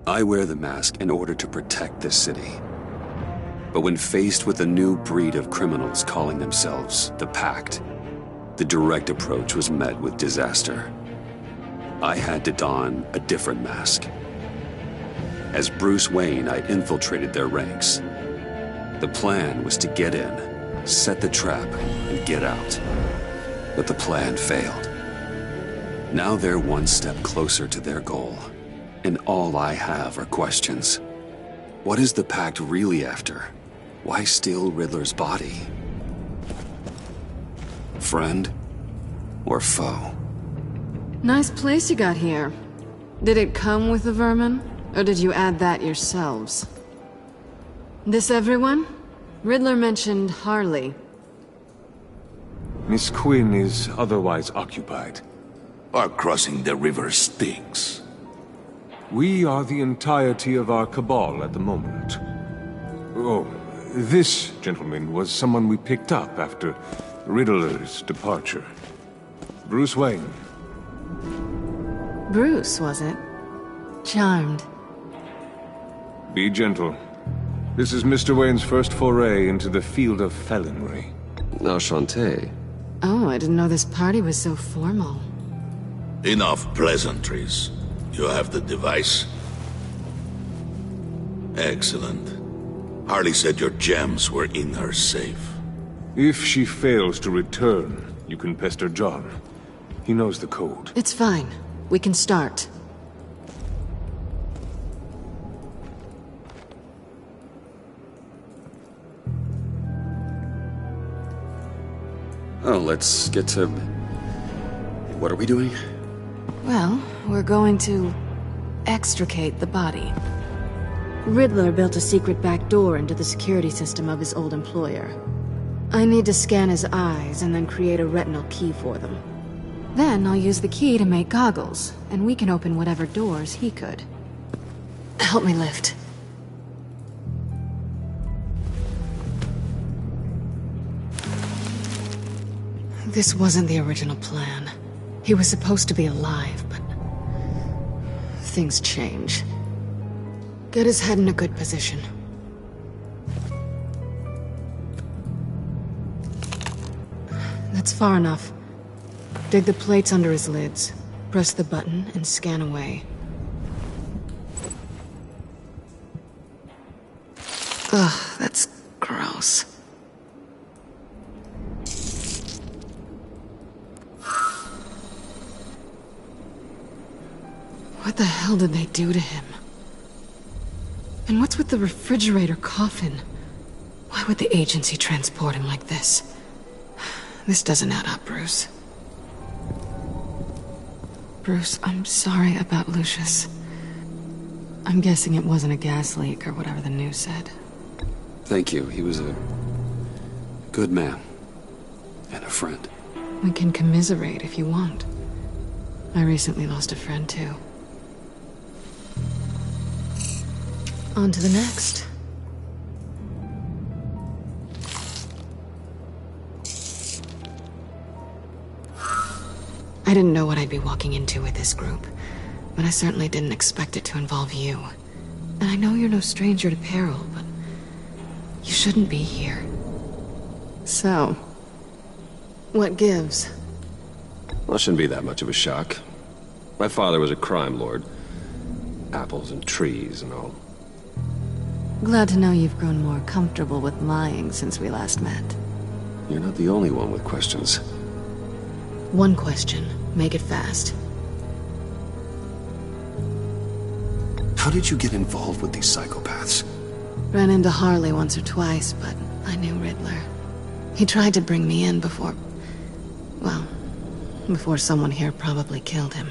I wear the mask in order to protect this city. But when faced with a new breed of criminals calling themselves the Pact, the direct approach was met with disaster. I had to don a different mask. As Bruce Wayne, I infiltrated their ranks. The plan was to get in, set the trap, and get out. But the plan failed. Now they're one step closer to their goal, and all I have are questions. What is the Pact really after? Why steal Riddler's body? Friend or foe? Nice place you got here. Did it come with the vermin, or did you add that yourselves? This everyone? Riddler mentioned Harley. Miss Quinn is otherwise occupied. Our crossing the river Styx. We are the entirety of our cabal at the moment. Oh, this gentleman was someone we picked up after Riddler's departure. Bruce Wayne. Bruce, was it? Charmed. Be gentle. This is Mr. Wayne's first foray into the field of felonry. Enchanté. Oh, I didn't know this party was so formal. Enough pleasantries. You have the device? Excellent. Harley said your gems were in her safe. If she fails to return, you can pester John. He knows the code. It's fine. We can start. Oh, let's get to... What are we doing? Well, we're going to extricate the body. Riddler built a secret back door into the security system of his old employer. I need to scan his eyes and then create a retinal key for them. Then I'll use the key to make goggles, and we can open whatever doors he could. Help me lift. This wasn't the original plan. He was supposed to be alive, but... things change. Get his head in a good position. That's far enough. Dig the plates under his lids. Press the button and scan away. Ugh, that's gross. What the hell did they do to him? And what's with the refrigerator coffin? Why would the agency transport him like this? This doesn't add up, Bruce. Bruce, I'm sorry about Lucius. I'm guessing it wasn't a gas leak or whatever the news said. Thank you. He was a good man. And a friend. We can commiserate if you want. I recently lost a friend, too. On to the next. I didn't know what I'd be walking into with this group, but I certainly didn't expect it to involve you. And I know you're no stranger to peril, but you shouldn't be here. So, what gives? Well, it shouldn't be that much of a shock. My father was a crime lord. Apples and trees and all. Glad to know you've grown more comfortable with lying since we last met. You're not the only one with questions. One question. Make it fast. How did you get involved with these psychopaths? Ran into Harley once or twice, but I knew Riddler. He tried to bring me in before... well, before someone here probably killed him.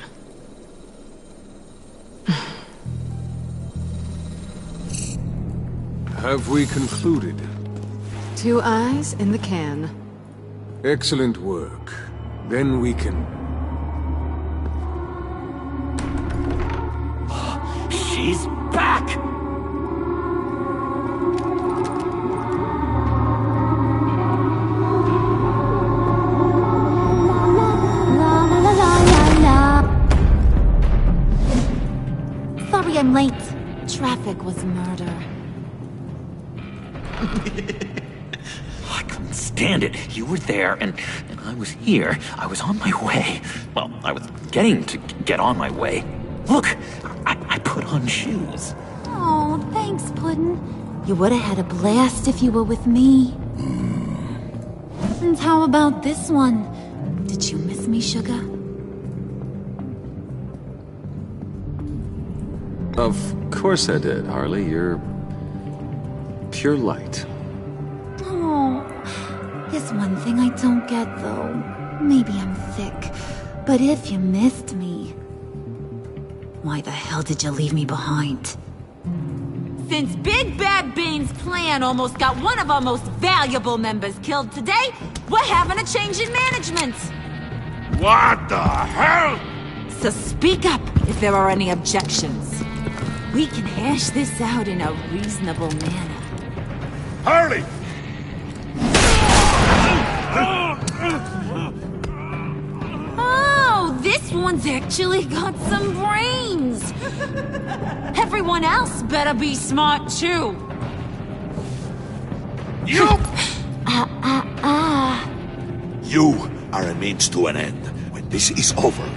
Have we concluded? 2 eyes in the can. Excellent work. Then we can... She's back! Sorry I'm late. traffic was murder. I couldn't stand it. You were there, and I was here. I was on my way. Well, I was getting to get on my way. Look, I put on shoes. Oh, thanks, Puddin'. You would have had a blast if you were with me. And how about this one? Did you miss me, sugar? Of course I did, Harley. You're pure light. Oh, there's one thing I don't get, though. Maybe I'm thick, but if you missed me, why the hell did you leave me behind? Since Big Bad Bean's plan almost got one of our most valuable members killed today, we're having a change in management. What the hell? So speak up if there are any objections. We can hash this out in a reasonable manner. Harley! Oh, this one's actually got some brains. Everyone else better be smart too. You! You are a means to an end. When this is over,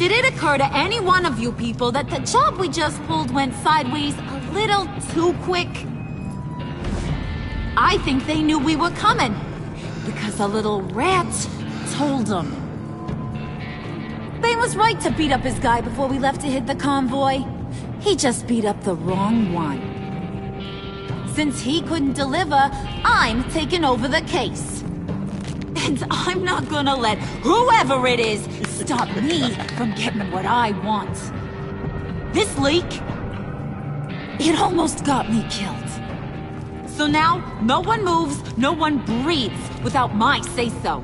Did it occur to any one of you people that the job we just pulled went sideways a little too quick? I think they knew we were coming, because a little rat told them. Bane was right to beat up his guy before we left to hit the convoy. He just beat up the wrong one. Since he couldn't deliver, I'm taking over the case. And I'm not gonna let whoever it is stop me from getting what I want. This leak, it almost got me killed. So now, no one moves, no one breathes without my say-so.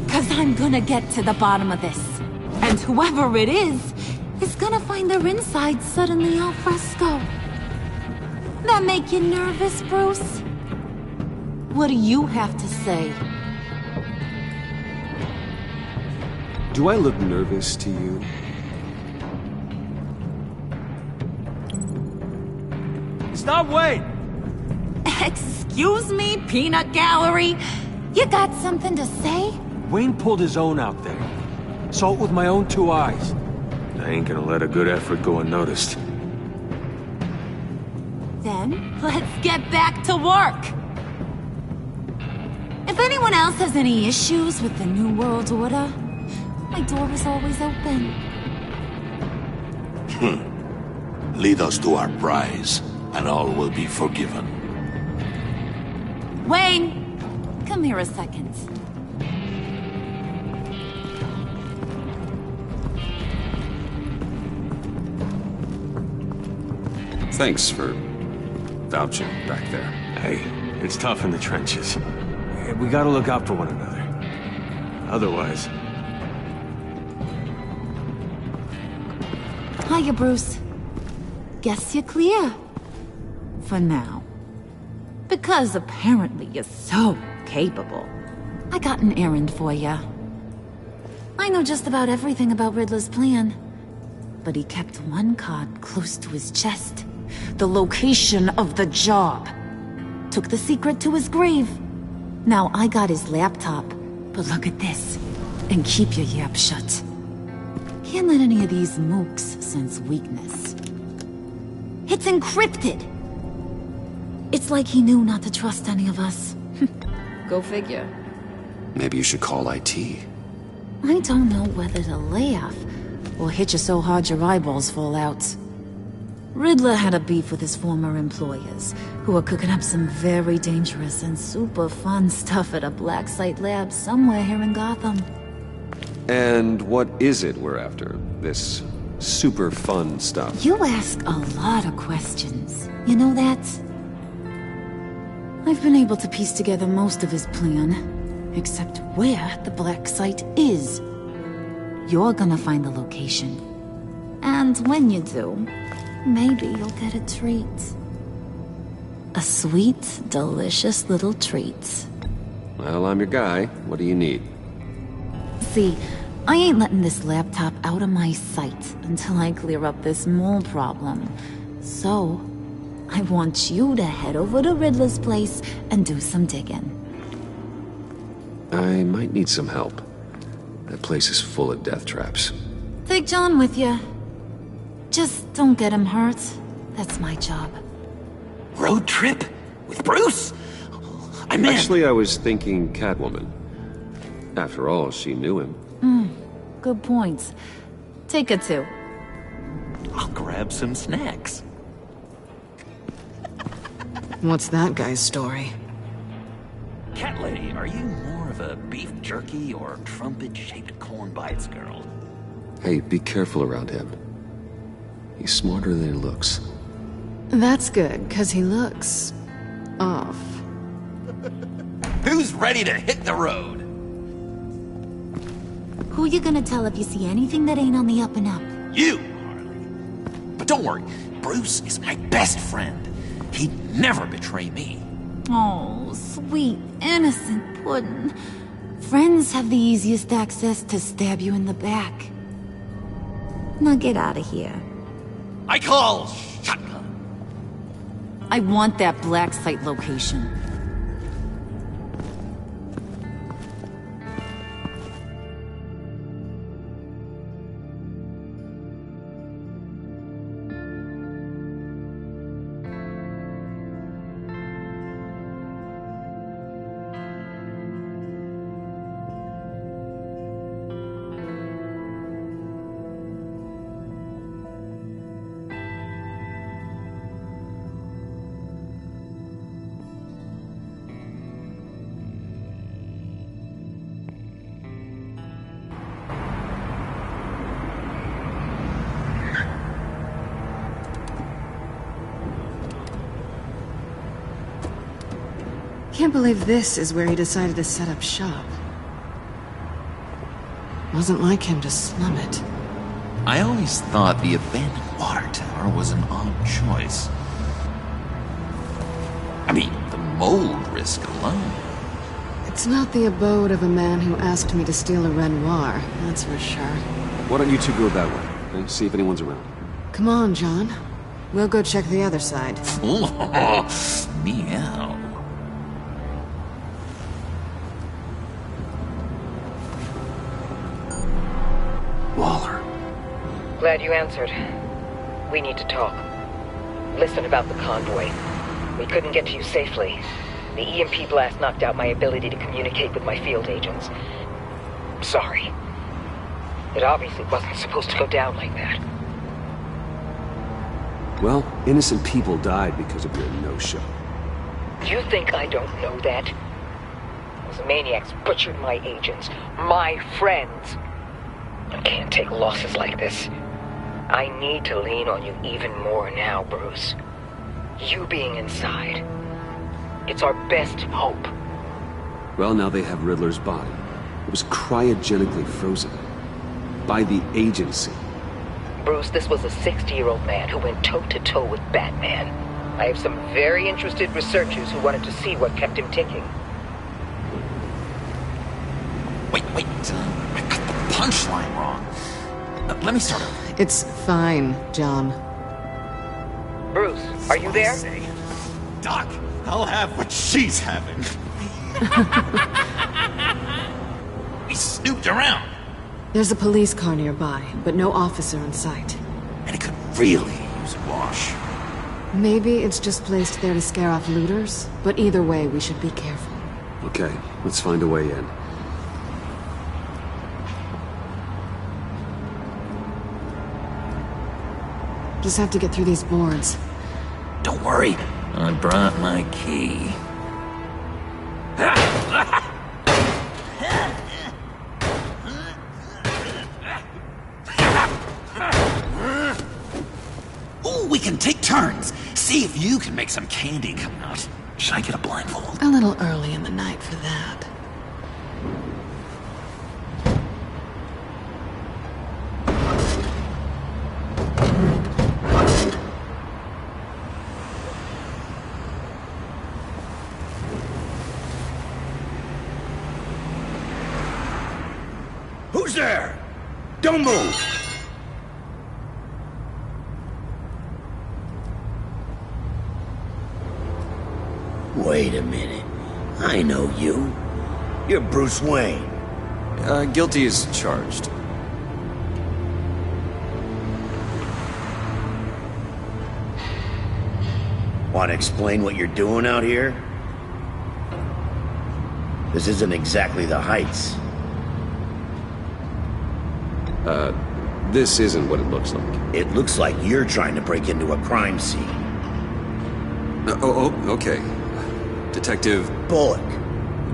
'Cause I'm gonna get to the bottom of this. And whoever it is gonna find their insides suddenly al fresco. That make you nervous, Bruce? What do you have to say? Do I look nervous to you? Stop, wait! Excuse me, peanut gallery? You got something to say? Wayne pulled his own out there. Saw it with my own two eyes. I ain't gonna let a good effort go unnoticed. Then, let's get back to work. If anyone else has any issues with the New World Order, my door is always open. Lead us to our prize, and all will be forgiven. Wayne, come here a second. Thanks for vouching back there. Hey, it's tough in the trenches. We gotta look out for one another. Otherwise... Hiya, Bruce. Guess you're clear. For now. Because apparently you're so capable. I got an errand for you. I know just about everything about Riddler's plan. But he kept one card close to his chest. The location of the job. Took the secret to his grave. Now I got his laptop. But look at this. And keep your yap shut. Can't let any of these mooks sense weakness. It's encrypted. It's like he knew not to trust any of us. Go figure. Maybe you should call IT. I don't know whether to laugh or hit you so hard your eyeballs fall out. Riddler had a beef with his former employers, who were cooking up some very dangerous and super fun stuff at a black site lab somewhere here in Gotham. And what is it we're after? This super fun stuff? You ask a lot of questions. You know that? I've been able to piece together most of his plan, except where the black site is. You're gonna find the location. And when you do, maybe you'll get a treat. A sweet, delicious little treat. Well, I'm your guy. What do you need? See, I ain't letting this laptop out of my sight until I clear up this mole problem. So, I want you to head over to Riddler's place and do some digging. I might need some help. That place is full of death traps. Take John with you. Just don't get him hurt. That's my job. Road trip? With Bruce? I meant... Actually, I was thinking Catwoman. After all, she knew him. Good points. Take her too. I'll grab some snacks. What's that guy's story? Cat lady, are you more of a beef jerky or trumpet-shaped corn bites girl? Hey, be careful around him. He's smarter than he looks. That's good, because he looks... off. Who's ready to hit the road? Who you gonna tell if you see anything that ain't on the up and up? You, Harley. But don't worry, Bruce is my best friend. He'd never betray me. Oh, sweet, innocent puddin'. Friends have the easiest access to stab you in the back. Now get out of here. I call shotgun. I want that black site location. Can't believe this is where he decided to set up shop. Wasn't like him to slum it. I always thought the abandoned water tower was an odd choice. I mean, the mold risk alone. It's not the abode of a man who asked me to steal a Renoir, that's for sure. Why don't you two go that way and see if anyone's around? Come on, John. We'll go check the other side. Meow. Waller. Glad you answered. We need to talk. Listen about the convoy. We couldn't get to you safely. The EMP blast knocked out my ability to communicate with my field agents. Sorry. It obviously wasn't supposed to go down like that. Well, innocent people died because of your no-show. You think I don't know that? Those maniacs butchered my agents, my friends. I can't take losses like this. I need to lean on you even more now, Bruce. You being inside. It's our best hope. Well, now they have Riddler's body. It was cryogenically frozen. By the agency. Bruce, this was a 60-year-old man who went toe-to-toe with Batman. I have some very interested researchers who wanted to see what kept him ticking. Wait. I got the punchline wrong. Let me start over. It's fine, John. Bruce, are you there? Doc, I'll have what she's having. We snooped around. There's a police car nearby, but no officer in sight. And it could really use a wash. Maybe it's just placed there to scare off looters, but either way, we should be careful. Okay, let's find a way in. Just have to get through these boards. Don't worry, I brought my key. Ooh, we can take turns. See if you can make some candy come out. Should I get a blindfold? A little early in the night for that. Who's there? Don't move! Wait a minute. I know you. You're Bruce Wayne. Guilty as charged. Want to explain what you're doing out here? This isn't exactly the Heights. This isn't what it looks like. It looks like you're trying to break into a crime scene. Okay. Detective... Bullock.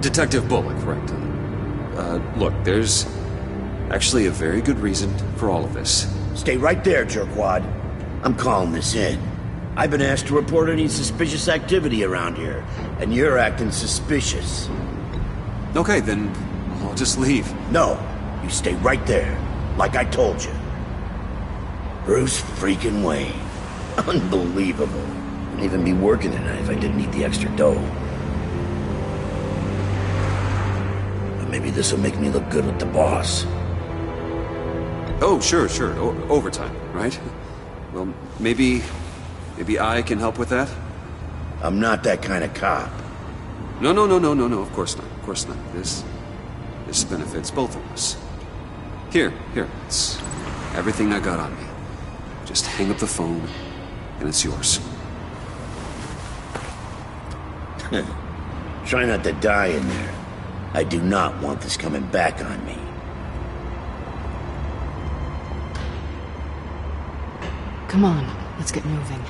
Detective Bullock, right. Look, there's actually a very good reason for all of this. Stay right there, jerkwad. I'm calling this in. I've been asked to report any suspicious activity around here, and you're acting suspicious. Okay, then I'll just leave. No, you stay right there, like I told you. Bruce freaking Wayne. Unbelievable. Wouldn't even be working tonight if I didn't need the extra dough. But maybe this will make me look good with the boss. Oh, sure. Overtime, right? Well, maybe I can help with that? I'm not that kind of cop. No, of course not. This benefits both of us. Here, it's everything I got on me. Just hang up the phone, and it's yours. Try not to die in there. I do not want this coming back on me. Come on, let's get moving.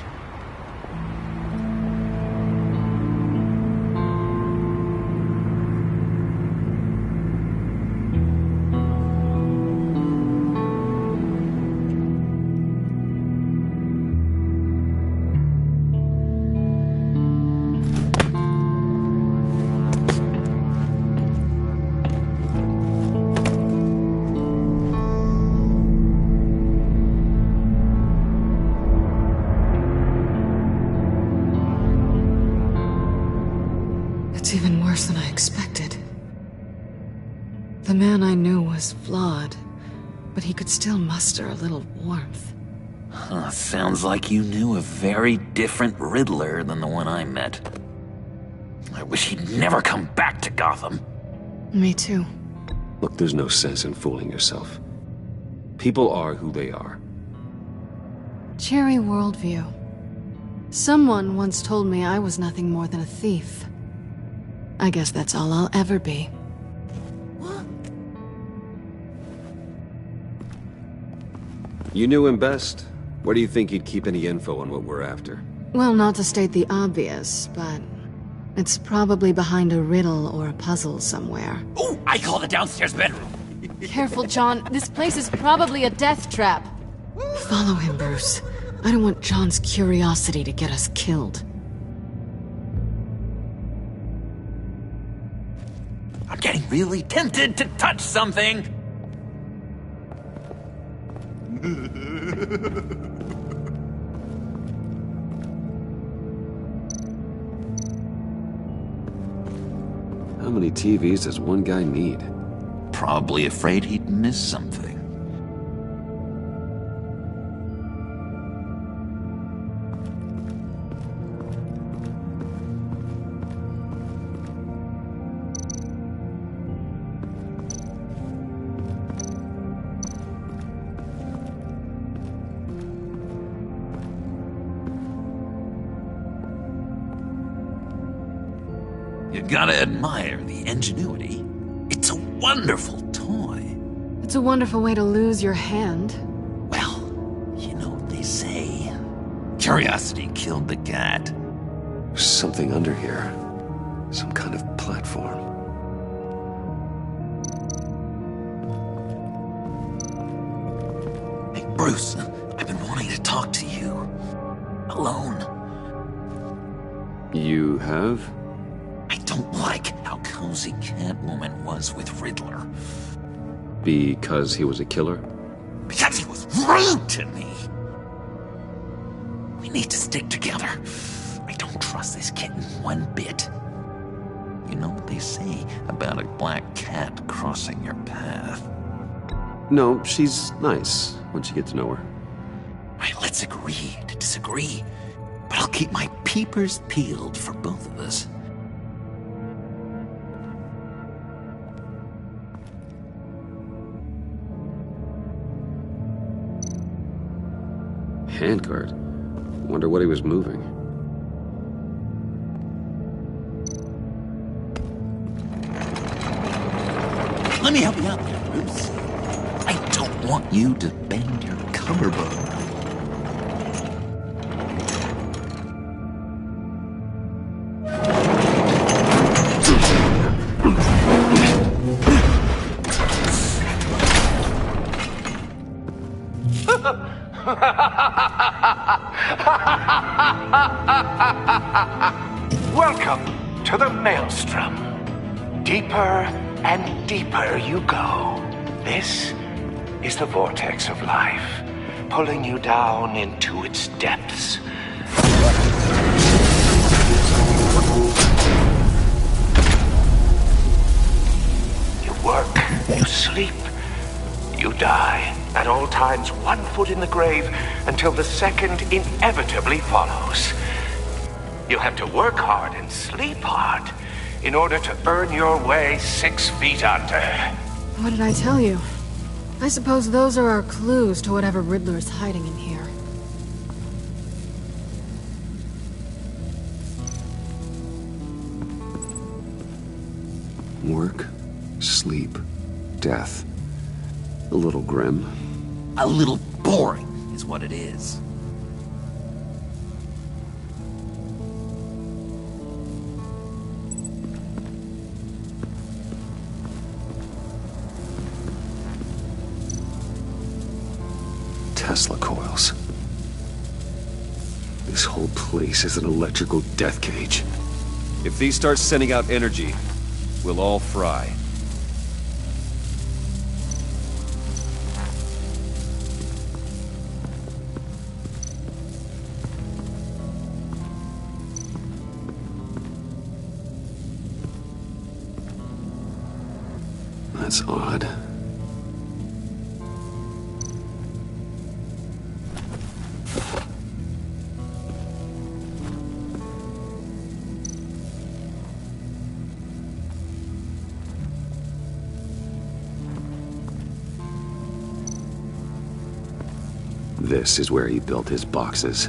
It's even worse than I expected. The man I knew was flawed, but he could still muster a little warmth. Sounds like you knew a very different Riddler than the one I met. I wish he'd never come back to Gotham. Me too. Look, there's no sense in fooling yourself. People are who they are. Cherry worldview. Someone once told me I was nothing more than a thief. I guess that's all I'll ever be. What? You knew him best. Where do you think he'd keep any info on what we're after? Well, not to state the obvious, but it's probably behind a riddle or a puzzle somewhere. Oh, I call the downstairs bedroom. Careful, John. This place is probably a death trap. Follow him, Bruce. I don't want John's curiosity to get us killed. I'm getting really tempted to touch something. How many TVs does one guy need? Probably afraid he'd miss something. You gotta admire the ingenuity. It's a wonderful toy. It's a wonderful way to lose your hand. Well, you know what they say. Curiosity killed the cat. There's something under here. Some kind of platform. Hey, Bruce, I've been wanting to talk to you. Alone. You have? I don't like how cozy Catwoman was with Riddler. Because he was a killer? Because he was rude to me! We need to stick together. I don't trust this kitten one bit. You know what they say about a black cat crossing your path? No, she's nice once you get to know her. Right, let's agree to disagree. But I'll keep my peepers peeled for both of us. handcart. Wonder what he was moving. Let me help you out there, Bruce. I don't want you to bend your collarbone. Welcome to the Maelstrom. Deeper and deeper you go. This is the vortex of life, pulling you down into its depths. You work, you sleep, you die. At all times, 1 foot in the grave until the second inevitably follows. You have to work hard and sleep hard in order to earn your way 6 feet under. What did I tell you? I suppose those are our clues to whatever Riddler is hiding in here. Work, sleep, death. A little grim. A little boring is what it is. Tesla coils. This whole place is an electrical death cage. If these start sending out energy, we'll all fry. That's odd. This is where he built his boxes.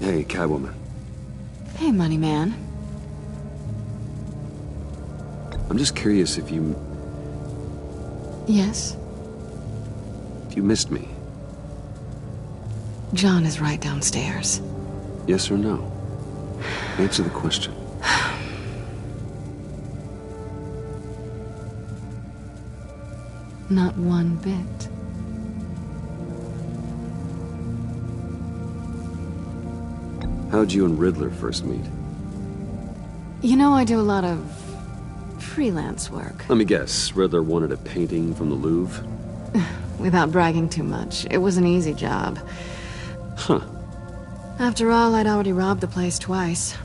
Hey, Catwoman. Hey, Money Man. I'm just curious if you Yes? missed me. John is right downstairs. Yes or no? Answer the question. Not one bit. How'd you and Riddler first meet? You know, I do a lot of freelance work. Let me guess, Riddler wanted a painting from the Louvre? Without bragging too much, it was an easy job. Huh. After all, I'd already robbed the place twice.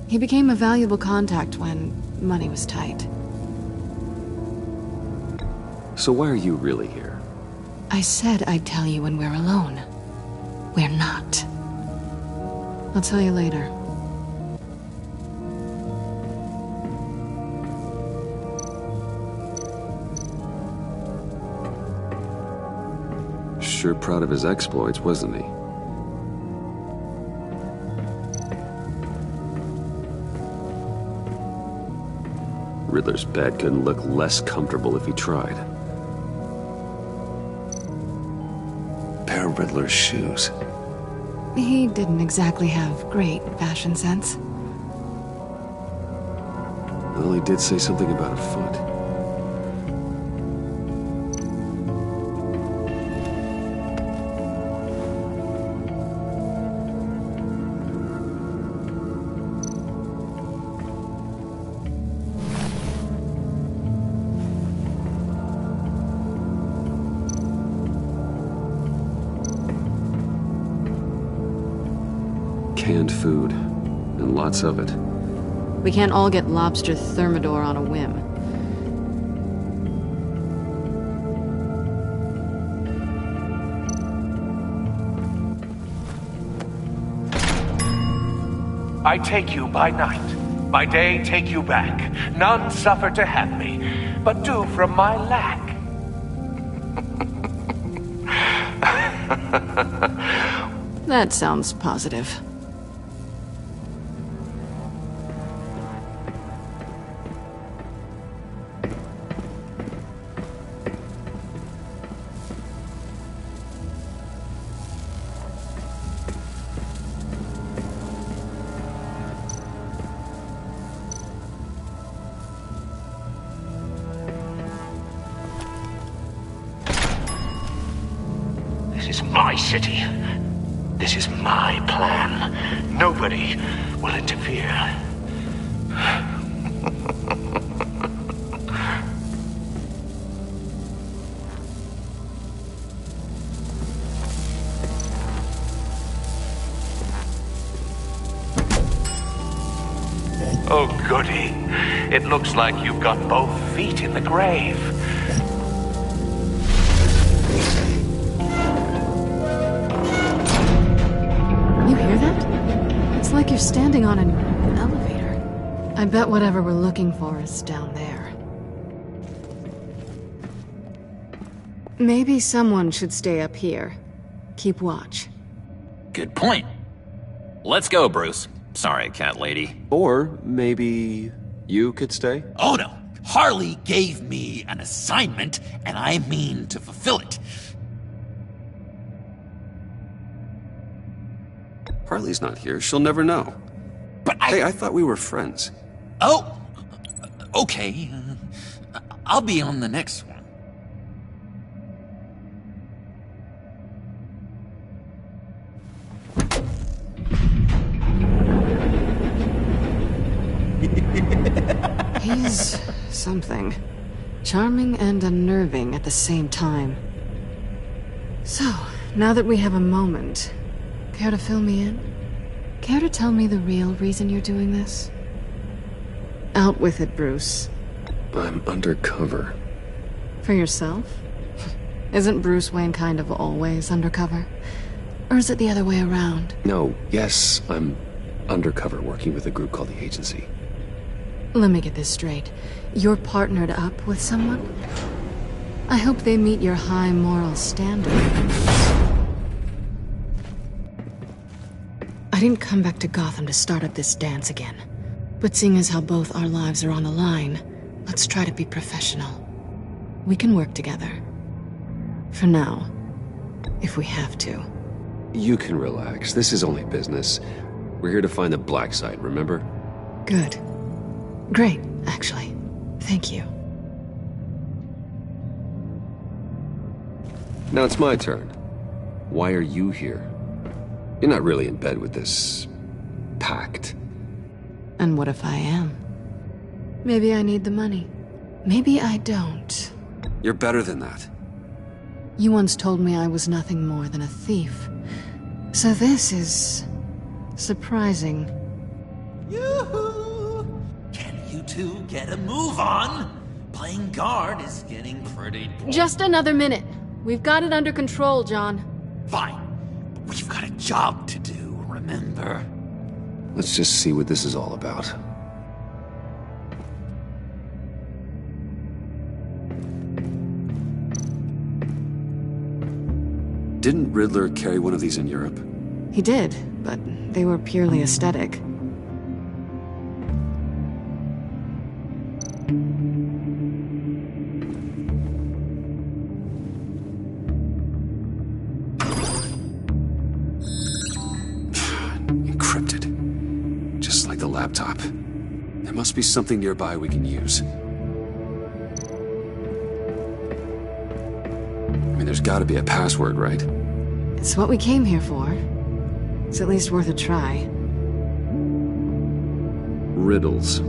He became a valuable contact when money was tight. So why are you really here? I said I'd tell you when we're alone. We're not. I'll tell you later. Sure proud of his exploits, wasn't he? Riddler's bed couldn't look less comfortable if he tried. Pair of Riddler's shoes. He didn't exactly have great fashion sense. Well, he did say something about a foot. Canned food, and lots of it. We can't all get lobster thermidor on a whim. I take you by night, by day take you back. None suffer to have me, but do from my lack. That sounds positive. This is my city. This is my plan. Nobody will interfere. Oh, goody. It looks like you've got both feet in the grave. You hear that? It's like you're standing on an elevator. I bet whatever we're looking for is down there. Maybe someone should stay up here. Keep watch. Good point. Let's go, Bruce. Sorry, cat lady. Or maybe you could stay? Oh no! Harley gave me an assignment, and I mean to fulfill it. Harley's not here. She'll never know. But Hey, I thought we were friends. Oh! Okay. I'll be on the next one. He's something. Charming and unnerving at the same time. So, now that we have a moment, care to fill me in? Care to tell me the real reason you're doing this? Out with it, Bruce. I'm undercover. For yourself? Isn't Bruce Wayne kind of always undercover? Or is it the other way around? No, yes, I'm undercover working with a group called the Agency. Let me get this straight. You're partnered up with someone? I hope they meet your high moral standard. I didn't come back to Gotham to start up this dance again. But seeing as how both our lives are on the line, let's try to be professional. We can work together. For now. If we have to. You can relax. This is only business. We're here to find the black site, remember? Good. Great, actually. Thank you. Now it's my turn. Why are you here? You're not really in bed with this pact. And what if I am? Maybe I need the money. Maybe I don't. You're better than that. You once told me I was nothing more than a thief. So this is surprising. Yoo-hoo! Can you two get a move on? Playing guard is getting pretty boring. Just another minute. We've got it under control, John. Fine. But we've got a job to do, remember? Let's just see what this is all about. Didn't Riddler carry one of these in Europe? He did, but they were purely aesthetic. Encrypted. Just like the laptop. There must be something nearby we can use. I mean, there's gotta be a password, right? It's what we came here for. It's at least worth a try. Riddles.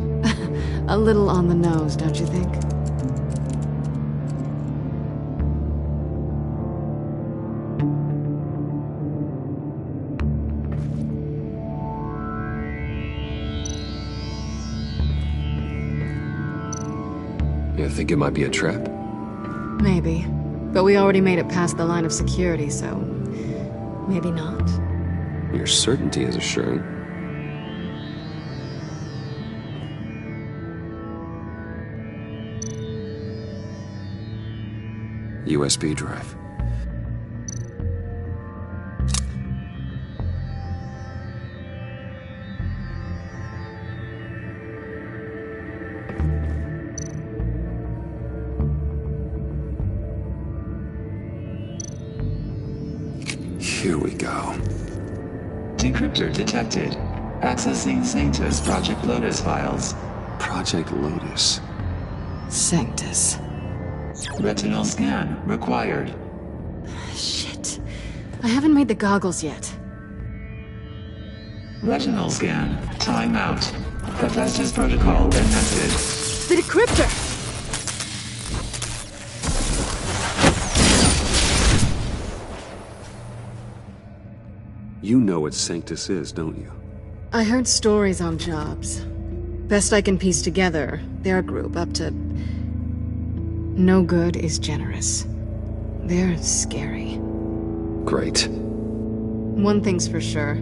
A little on the nose, don't you think? You think it might be a trap? Maybe. But we already made it past the line of security, so... maybe not. Your certainty is assuring. USB drive. Here we go. Decryptor detected. Accessing Sanctus Project Lotus files. Project Lotus. Sanctus. Retinal scan required. Shit. I haven't made the goggles yet. Retinal scan. Timeout. Hephaestus protocol enacted. The decryptor! You know what Sanctus is, don't you? I heard stories on jobs. Best I can piece together, they're a group up to... no good is generous. They're scary. Great. One thing's for sure.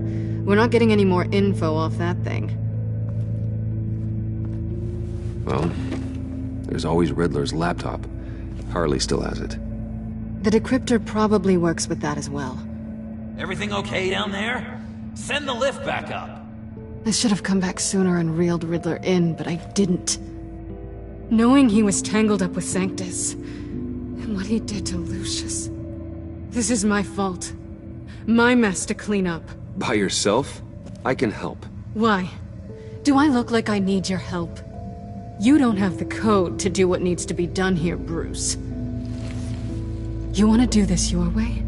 We're not getting any more info off that thing. Well, there's always Riddler's laptop. Harley still has it. The decryptor probably works with that as well. Everything okay down there? Send the lift back up. I should have come back sooner and reeled Riddler in, but I didn't. Knowing he was tangled up with Sanctus, and what he did to Lucius. This is my fault. My mess to clean up. By yourself? I can help. Why? Do I look like I need your help? You don't have the code to do what needs to be done here, Bruce. You want to do this your way?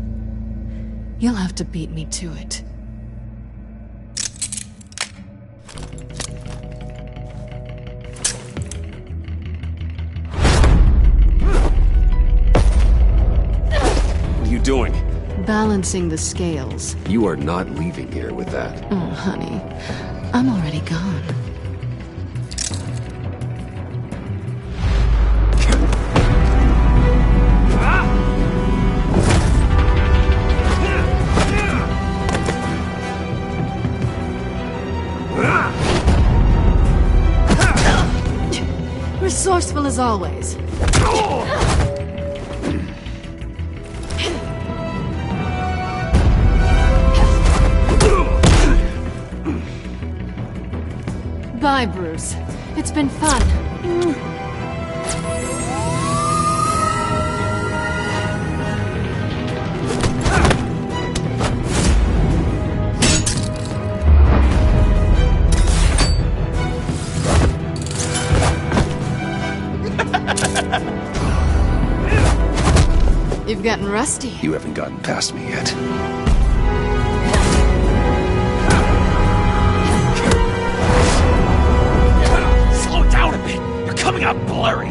You'll have to beat me to it. What are you doing? Balancing the scales. You are not leaving here with that. Oh, honey. I'm already gone. Resourceful as always. Bye, Bruce. It's been fun. You've gotten rusty. You haven't gotten past me yet. Slow down a bit. You're coming out blurry.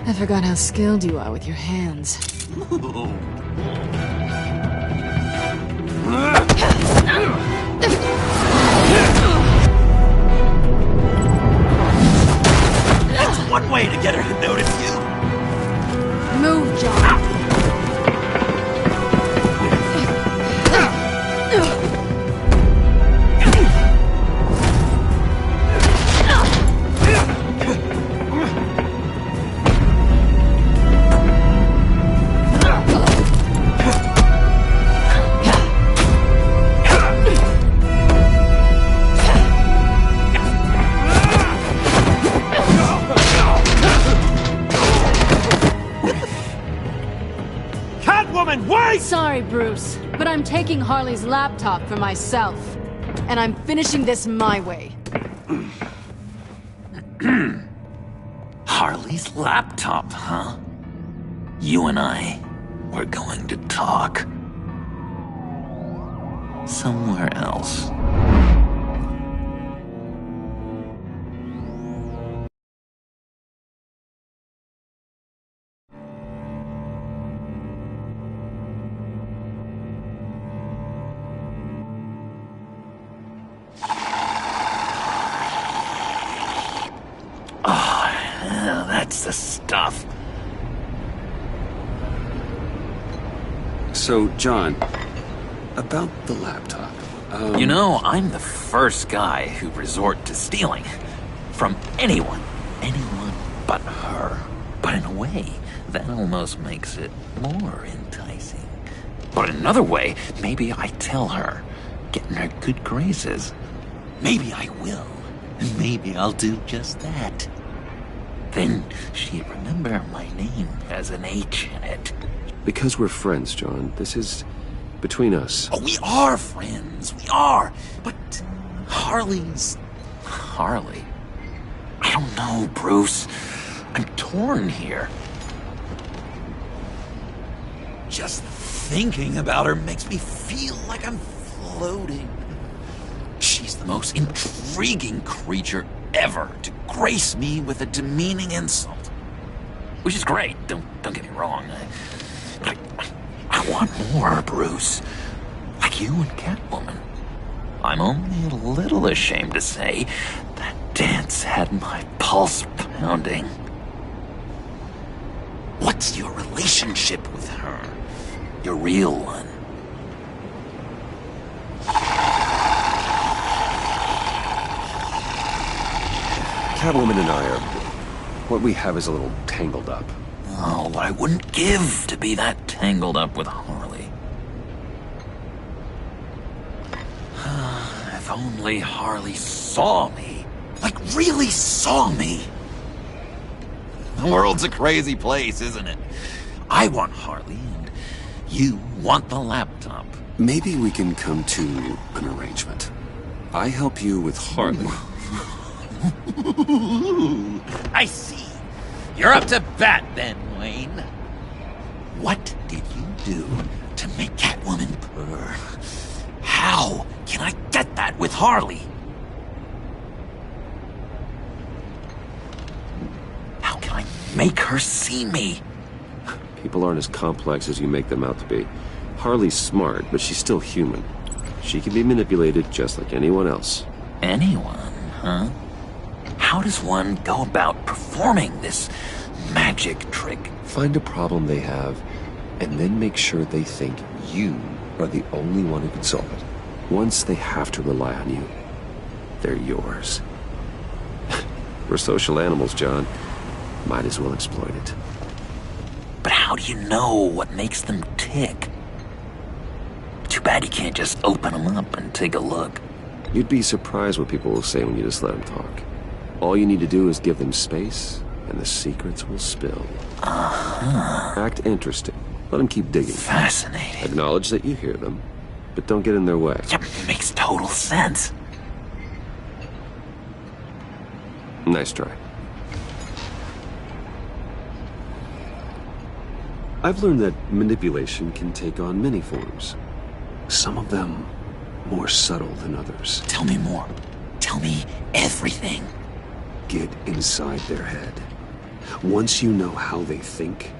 I forgot how skilled you are with your hands. That's one way to get her to notice you. Move, John. Sorry, Bruce, but I'm taking Harley's laptop for myself. And I'm finishing this my way. Harley's laptop, huh? You and I, we're going to talk. Somewhere else. So, John, about the laptop. You know, I'm the first guy who'd resort to stealing. From anyone. Anyone but her. But in a way, that almost makes it more enticing. But in another way, maybe I tell her, get in her good graces. Maybe I will. And maybe I'll do just that. Then she'd remember my name has an H in it. Because we're friends, John. This is between us. Oh, we are friends. We are. But Harley's... Harley? I don't know, Bruce. I'm torn here. Just thinking about her makes me feel like I'm floating. She's the most intriguing creature ever to grace me with a demeaning insult. Which is great, don't get me wrong. I want more, Bruce. Like you and Catwoman. I'm only a little ashamed to say that dance had my pulse pounding. What's your relationship with her? Your real one? Catwoman and I are... what we have is a little tangled up. Oh, what I wouldn't give to be that tangled up with Harley. If only Harley saw me. Like, really saw me. The world's a crazy place, isn't it? I want Harley, and you want the laptop. Maybe we can come to an arrangement. I help you with Harley. I see. You're up to bat then, Wayne. What did you do to make Catwoman purr? How can I get that with Harley? How can I make her see me? People aren't as complex as you make them out to be. Harley's smart, but she's still human. She can be manipulated just like anyone else. Anyone, huh? How does one go about performing this magic trick? Find a problem they have, and then make sure they think you are the only one who can solve it. Once they have to rely on you, they're yours. We're social animals, John. Might as well exploit it. But how do you know what makes them tick? Too bad you can't just open them up and take a look. You'd be surprised what people will say when you just let them talk. All you need to do is give them space, and the secrets will spill. Act interesting. Let them keep digging. Fascinating. Acknowledge that you hear them, but don't get in their way. Yep, makes total sense. Nice try. I've learned that manipulation can take on many forms. Some of them more subtle than others. Tell me more. Tell me everything. Get inside their head. Once you know how they think,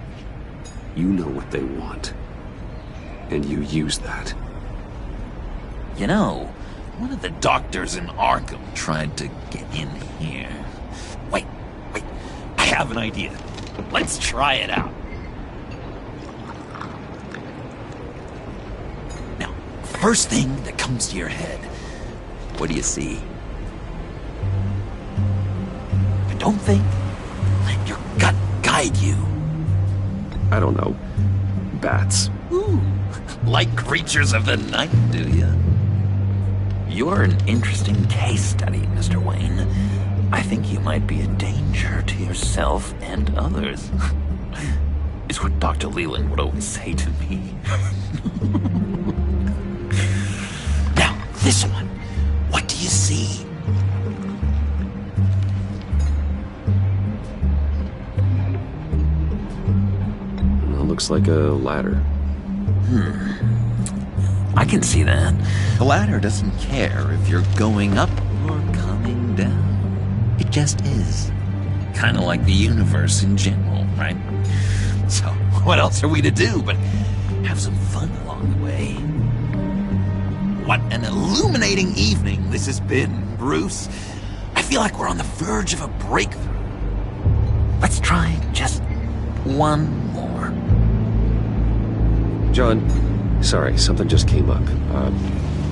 you know what they want. And you use that. You know, one of the doctors in Arkham tried to get in here. Wait. I have an idea. Let's try it out. Now, first thing that comes to your head, what do you see? And don't think. Let your gut guide you. I don't know. Bats. Ooh, like creatures of the night, do you? You're an interesting case study, Mr. Wayne. I think you might be a danger to yourself and others. It's what Dr. Leland would always say to me. Now, this one. What do you see? Well, looks like a ladder. I can see that. The ladder doesn't care if you're going up or coming down. It just is. Kind of like the universe in general, right? So, what else are we to do but have some fun along the way? What an illuminating evening this has been, Bruce. I feel like we're on the verge of a breakthrough. Let's try just one more. John, sorry, something just came up.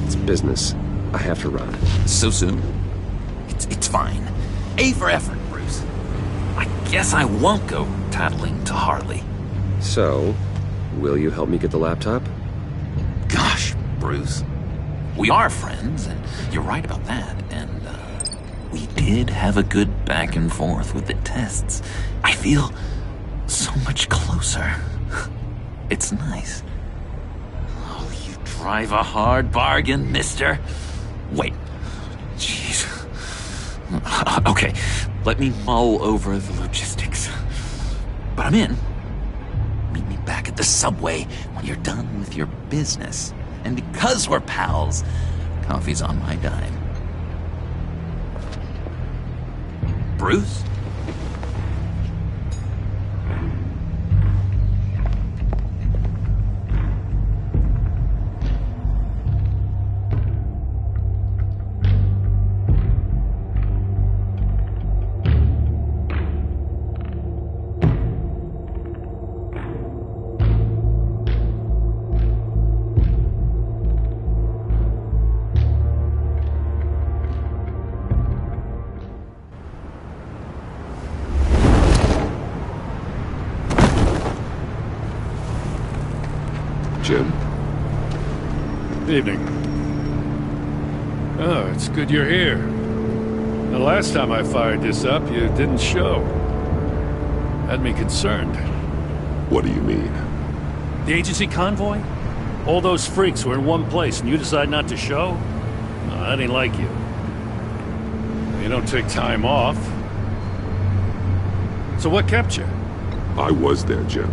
It's business. I have to run. So soon? It's fine. A for effort, Bruce. I guess I won't go tattling to Harley. So, will you help me get the laptop? Gosh, Bruce. We are friends, and you're right about that. And, we did have a good back and forth with the tests. I feel so much closer. It's nice. Oh, you drive a hard bargain, mister. Wait. Jeez. Okay, let me mull over the logistics. But I'm in. Meet me back at the subway when you're done with your business. And because we're pals, coffee's on my dime. Bruce? Jim? Evening. Oh, it's good you're here. The last time I fired this up, you didn't show. Had me concerned. What do you mean? The agency convoy? All those freaks were in one place and you decide not to show? No, that ain't like you. You don't take time off. So what kept you? I was there, Jim.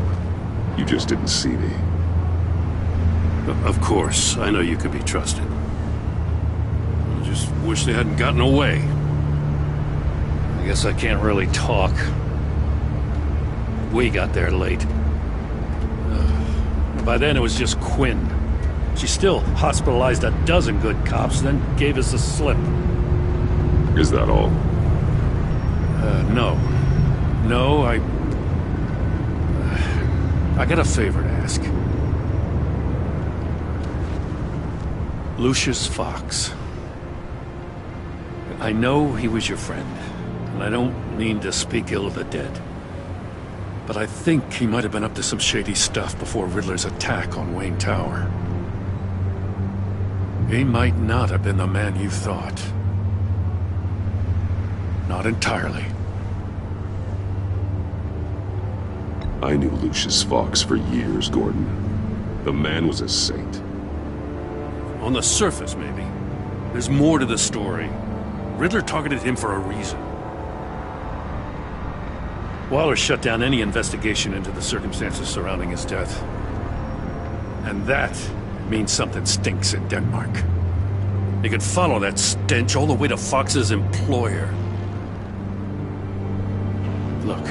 You just didn't see me. Of course, I know you could be trusted. I just wish they hadn't gotten away. I guess I can't really talk. We got there late. By then it was just Quinn. She still hospitalized a dozen good cops, then gave us the slip. Is that all? No. No, I got a favor to ask. Lucius Fox. I know he was your friend, and I don't mean to speak ill of the dead. But I think he might have been up to some shady stuff before Riddler's attack on Wayne Tower. He might not have been the man you thought. Not entirely. I knew Lucius Fox for years, Gordon. The man was a saint. On the surface, maybe. There's more to the story. Riddler targeted him for a reason. Waller shut down any investigation into the circumstances surrounding his death. And that means something stinks in Denmark. You can follow that stench all the way to Fox's employer. Look,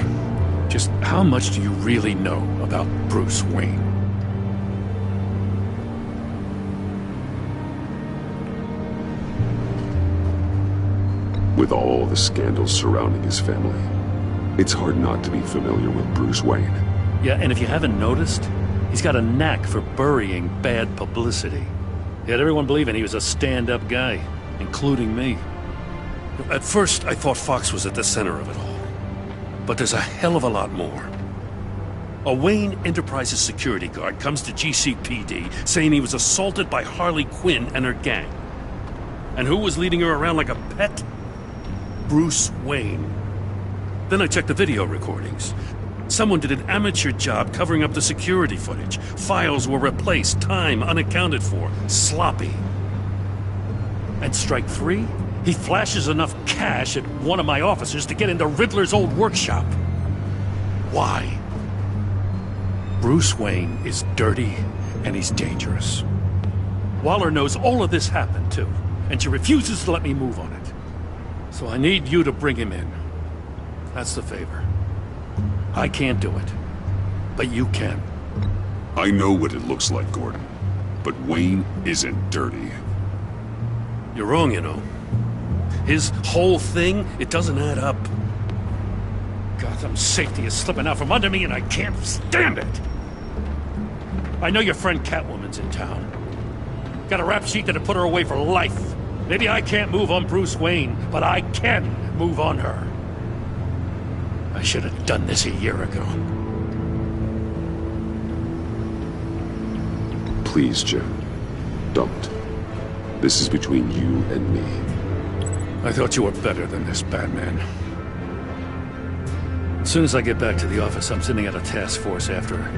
just how much do you really know about Bruce Wayne? With all the scandals surrounding his family, it's hard not to be familiar with Bruce Wayne. Yeah, and if you haven't noticed, he's got a knack for burying bad publicity. He had everyone believing he was a stand-up guy, including me. At first, I thought Fox was at the center of it all. But there's a hell of a lot more. A Wayne Enterprises security guard comes to GCPD saying he was assaulted by Harley Quinn and her gang. And who was leading her around like a pet? Bruce Wayne. Then I checked the video recordings. Someone did an amateur job covering up the security footage. Files were replaced, time unaccounted for, sloppy. And strike three? He flashes enough cash at one of my officers to get into Riddler's old workshop. Why? Bruce Wayne is dirty and he's dangerous. Waller knows all of this happened too, and she refuses to let me move on it. So I need you to bring him in. That's the favor. I can't do it, but you can. I know what it looks like, Gordon, but Wayne isn't dirty. You're wrong, you know. His whole thing, it doesn't add up. Gotham safety is slipping out from under me and I can't stand it. I know your friend Catwoman's in town. Got a rap sheet that'll put her away for life. Maybe I can't move on Bruce Wayne, but I can move on her. I should have done this a year ago. Please, Jim. Don't. This is between you and me. I thought you were better than this, Batman. As soon as I get back to the office, I'm sending out a task force after her.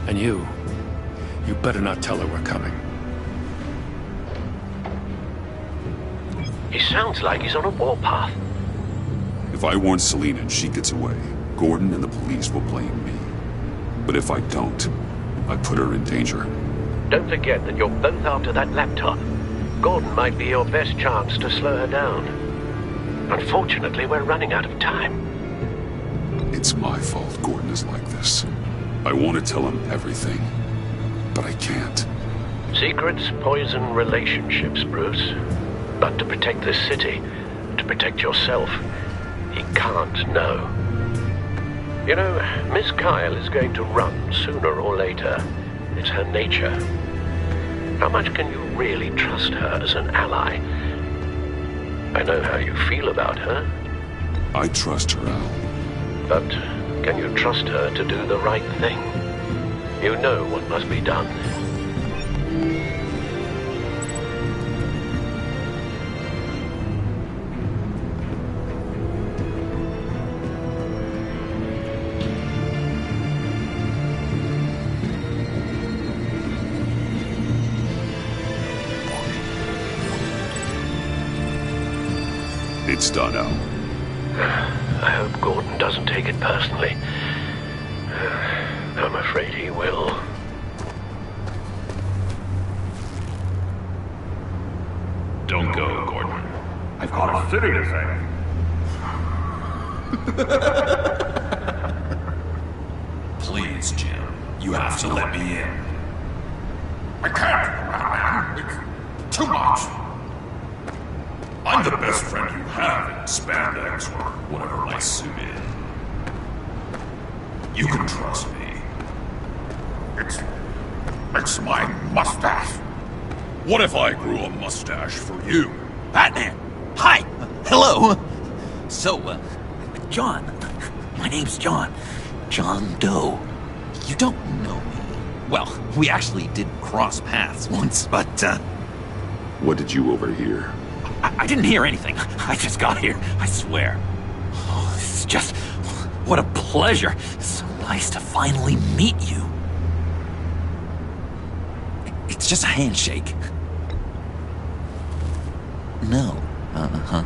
And you better not tell her we're coming. He sounds like he's on a warpath. If I warn Selina and she gets away, Gordon and the police will blame me. But if I don't, I put her in danger. Don't forget that you're both after that laptop. Gordon might be your best chance to slow her down. Unfortunately, we're running out of time. It's my fault Gordon is like this. I want to tell him everything, but I can't. Secrets poison relationships, Bruce. But to protect this city, to protect yourself, he can't know. You know, Miss Kyle is going to run sooner or later. It's her nature. How much can you really trust her as an ally? I know how you feel about her. I trust her, Al. But can you trust her to do the right thing? You know what must be done. It's done, Al. I hope Gordon doesn't take it personally. I'm afraid he will. Don't go, Gordon. I've got a city to save. Please, Jim. You have to let me in. I can't. It's too much. I'm the best friend you have in spandex or whatever my suit is. You can trust me. It's my mustache. What if I grew a mustache for you? Batman! Hi! Hello! So, John. My name's John. John Doe. You don't know me. Well, we actually did cross paths once, but, What did you overhear? I didn't hear anything. I just got here, I swear. Oh, it's just... what a pleasure. It's so nice to finally meet you. It's just a handshake. No. Uh-huh.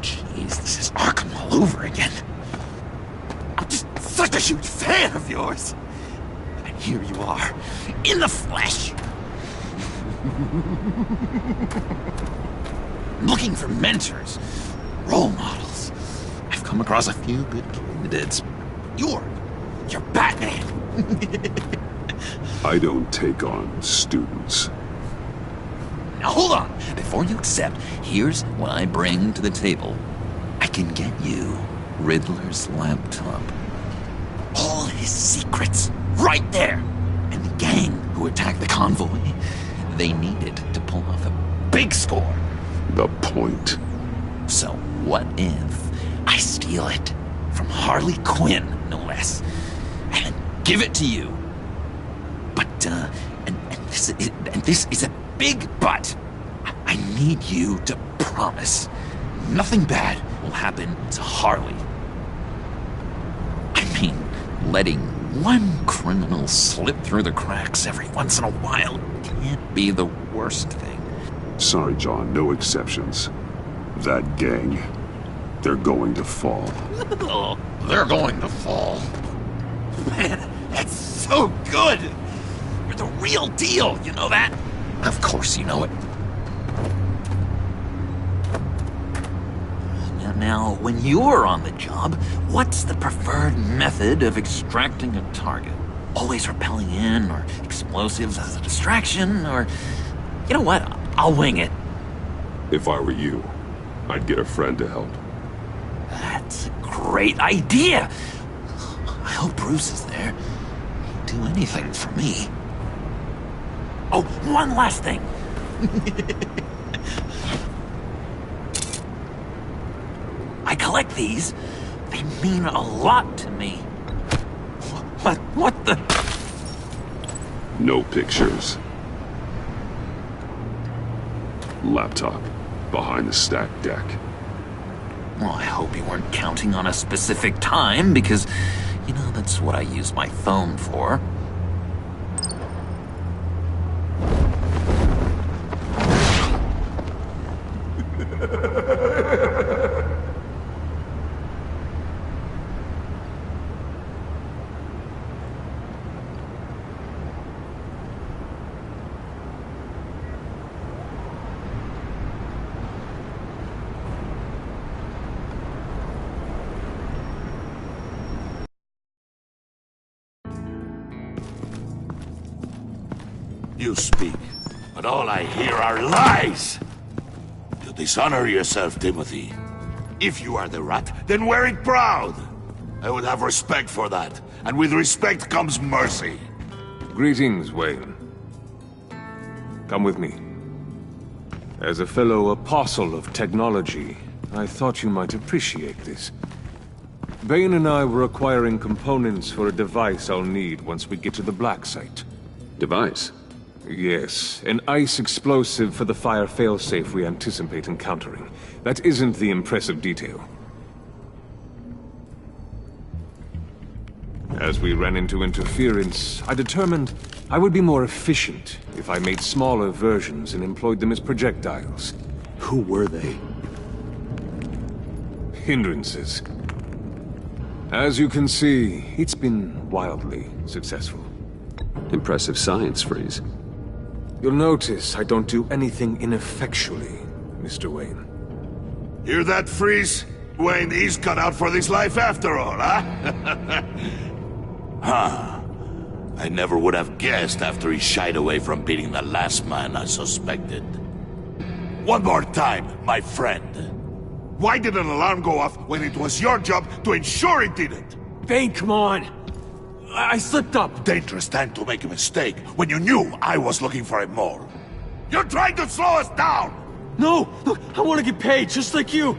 Jeez, this is Arkham all over again. I'm just such a huge fan of yours. And here you are, in the flesh. Looking for mentors, role models. I've come across a few good candidates. You're Batman. I don't take on students. Now hold on. Before you accept, here's what I bring to the table. I can get you Riddler's laptop. All his secrets, right there. And the gang who attacked the convoy, they needed to pull off a big score. The point. So what if I steal it from Harley Quinn, no less, and give it to you? But and this is a big but. I need you to promise nothing bad will happen to Harley. I mean, letting one criminal slip through the cracks every once in a while can't be the worst thing. Sorry, John, no exceptions. That gang, they're going to fall. Oh, they're going to fall. Man, that's so good! You're the real deal, you know that? Of course you know it. Now, when you're on the job, what's the preferred method of extracting a target? Always rappelling in, or explosives as a distraction, or... You know what? I'll wing it. If I were you, I'd get a friend to help. That's a great idea. I hope Bruce is there. do anything for me. Oh, one last thing. I collect these. They mean a lot to me. What the? No pictures. Laptop behind the stacked deck. Well, I hope you weren't counting on a specific time, because, you know, that's what I use my phone for. You speak, but all I hear are lies! You dishonor yourself, Timothy. If you are the rat, then wear it proud! I would have respect for that, and with respect comes mercy. Greetings, Wayne. Come with me. As a fellow apostle of technology, I thought you might appreciate this. Bane and I were acquiring components for a device I'll need once we get to the Black Site. Device? Yes, an ice explosive for the fire failsafe we anticipate encountering. That isn't the impressive detail. As we ran into interference, I determined I would be more efficient if I made smaller versions and employed them as projectiles. Who were they? Hindrances. As you can see, it's been wildly successful. Impressive science, Freeze. You'll notice I don't do anything ineffectually, Mr. Wayne. Hear that, Freeze? Wayne is cut out for this life after all, huh? Huh. I never would have guessed after he shied away from beating the last man I suspected. One more time, my friend. Why did an alarm go off when it was your job to ensure it didn't? Bane, come on! I slipped up! Dangerous time to make a mistake when you knew I was looking for a mole. You're trying to slow us down! No! Look, I want to get paid, just like you!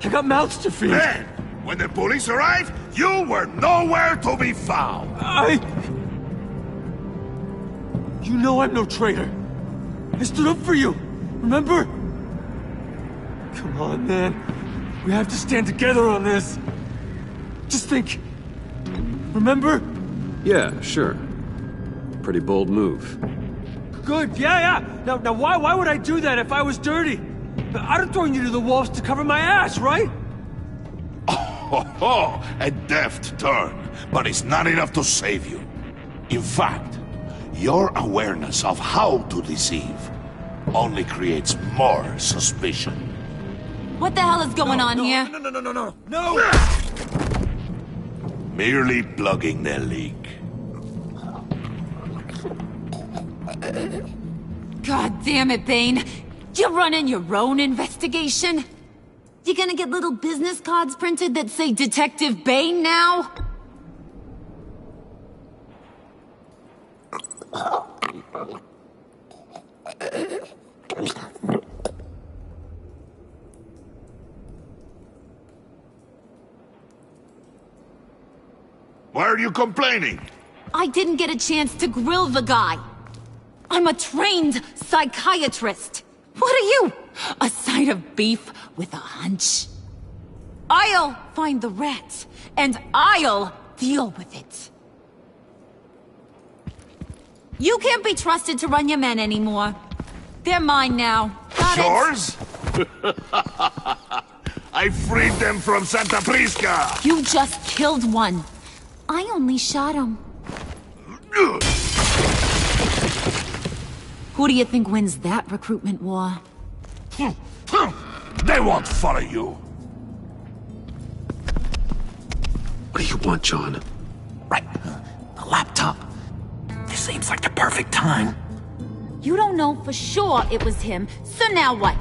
I got mouths to feed! Then, when the police arrived, you were nowhere to be found! You know I'm no traitor! I stood up for you! Remember? Come on, man. We have to stand together on this! Just think... Remember? Yeah, sure. Pretty bold move. Good, yeah. Now why would I do that if I was dirty? I'd have thrown you to the wolves to cover my ass, right? Oh, a deft turn, but it's not enough to save you. In fact, your awareness of how to deceive only creates more suspicion. What the hell is going on here? No! Merely plugging the leak. God damn it, Bane. You're running your own investigation? You gonna get little business cards printed that say Detective Bane now? Why are you complaining? I didn't get a chance to grill the guy. I'm a trained psychiatrist. What are you? A side of beef with a hunch? I'll find the rat, and I'll deal with it. You can't be trusted to run your men anymore. They're mine now. Got Yours? I freed them from Santa Prisca! You just killed one. I only shot him. Who do you think wins that recruitment war? They won't follow you. What do you want, John? Right. The laptop. This seems like the perfect time. You don't know for sure it was him, so now what?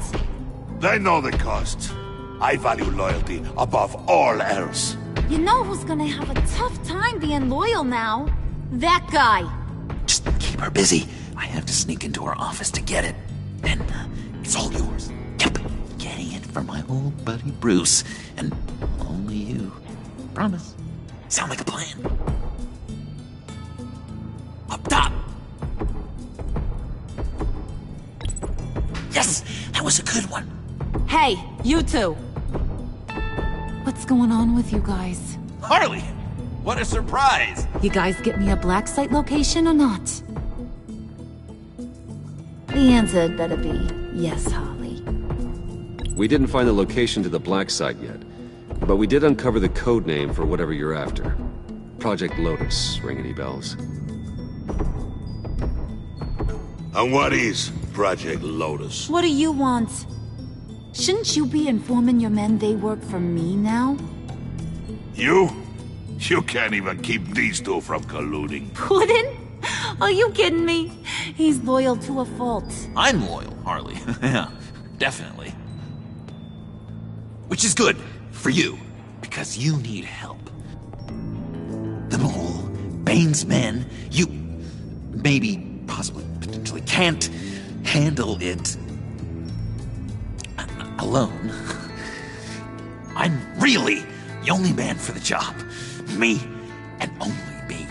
They know the cost. I value loyalty above all else. You know who's gonna have a tough time being loyal now? That guy! Just keep her busy. I have to sneak into her office to get it. Then it's all yours. Yep. Getting it for my old buddy Bruce. And only you. Promise. Sound like a plan? Up top! Yes! That was a good one. Hey, you two! What's going on with you guys? Harley! What a surprise! You guys get me a black site location or not? The answer had better be yes, Harley. We didn't find the location to the black site yet, but we did uncover the code name for whatever you're after. Project Lotus. Ring any bells? And what is Project Lotus? What do you want? Shouldn't you be informing your men they work for me now? You? You can't even keep these two from colluding. Puddin'? Are you kidding me? He's loyal to a fault. I'm loyal, Harley. Yeah, definitely. Which is good for you, because you need help. The mole, Bane's men, you maybe, possibly, potentially can't handle it alone. I'm really the only man for the job. Me and only me.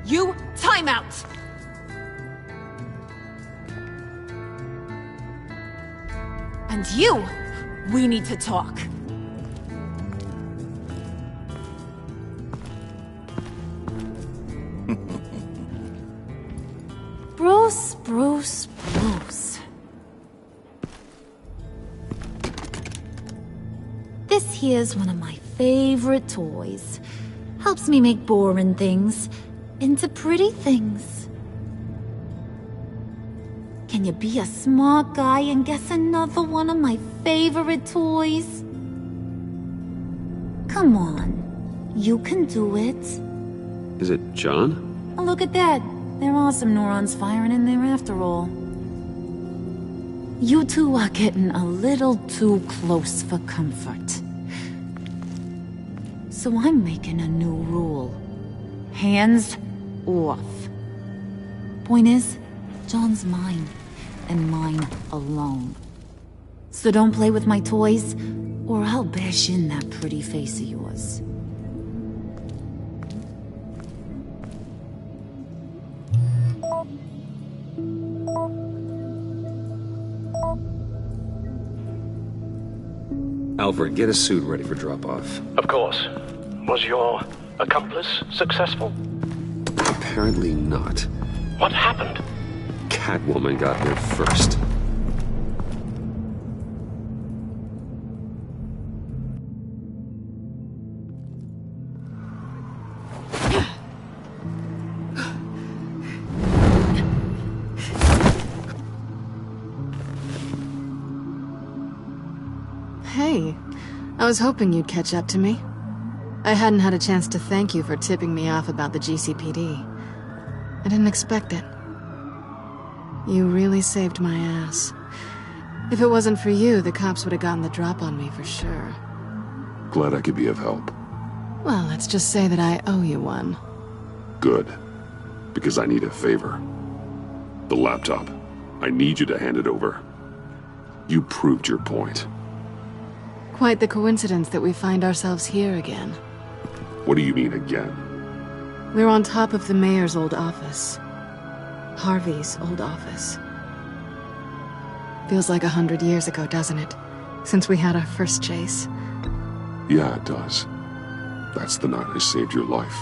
You, time out! And you, we need to talk. Bruce. This here's one of my favorite toys. Helps me make boring things into pretty things. Can you be a smart guy and guess another one of my favorite toys? Come on, you can do it. Is it John? Oh, look at that. There are some neurons firing in there after all. You two are getting a little too close for comfort. So I'm making a new rule. Hands off. Point is, John's mine, and mine alone. So don't play with my toys, or I'll bash in that pretty face of yours. Alfred, get a suit ready for drop-off. Of course. Was your accomplice successful? Apparently not. What happened? Catwoman got there first. Hey, I was hoping you'd catch up to me. I hadn't had a chance to thank you for tipping me off about the GCPD. I didn't expect it. You really saved my ass. If it wasn't for you, the cops would have gotten the drop on me for sure. Glad I could be of help. Well, let's just say that I owe you one. Good. Because I need a favor. The laptop. I need you to hand it over. You proved your point. Quite the coincidence that we find ourselves here again. What do you mean again? We're on top of the mayor's old office. Harvey's old office. Feels like 100 years ago, doesn't it? Since we had our first chase. Yeah, it does. That's the night I saved your life.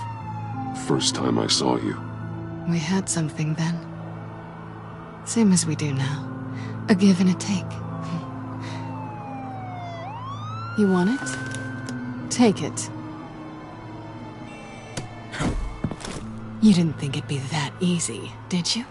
First time I saw you. We had something then. Same as we do now. A give and a take. You want it? Take it. You didn't think it'd be that easy, did you?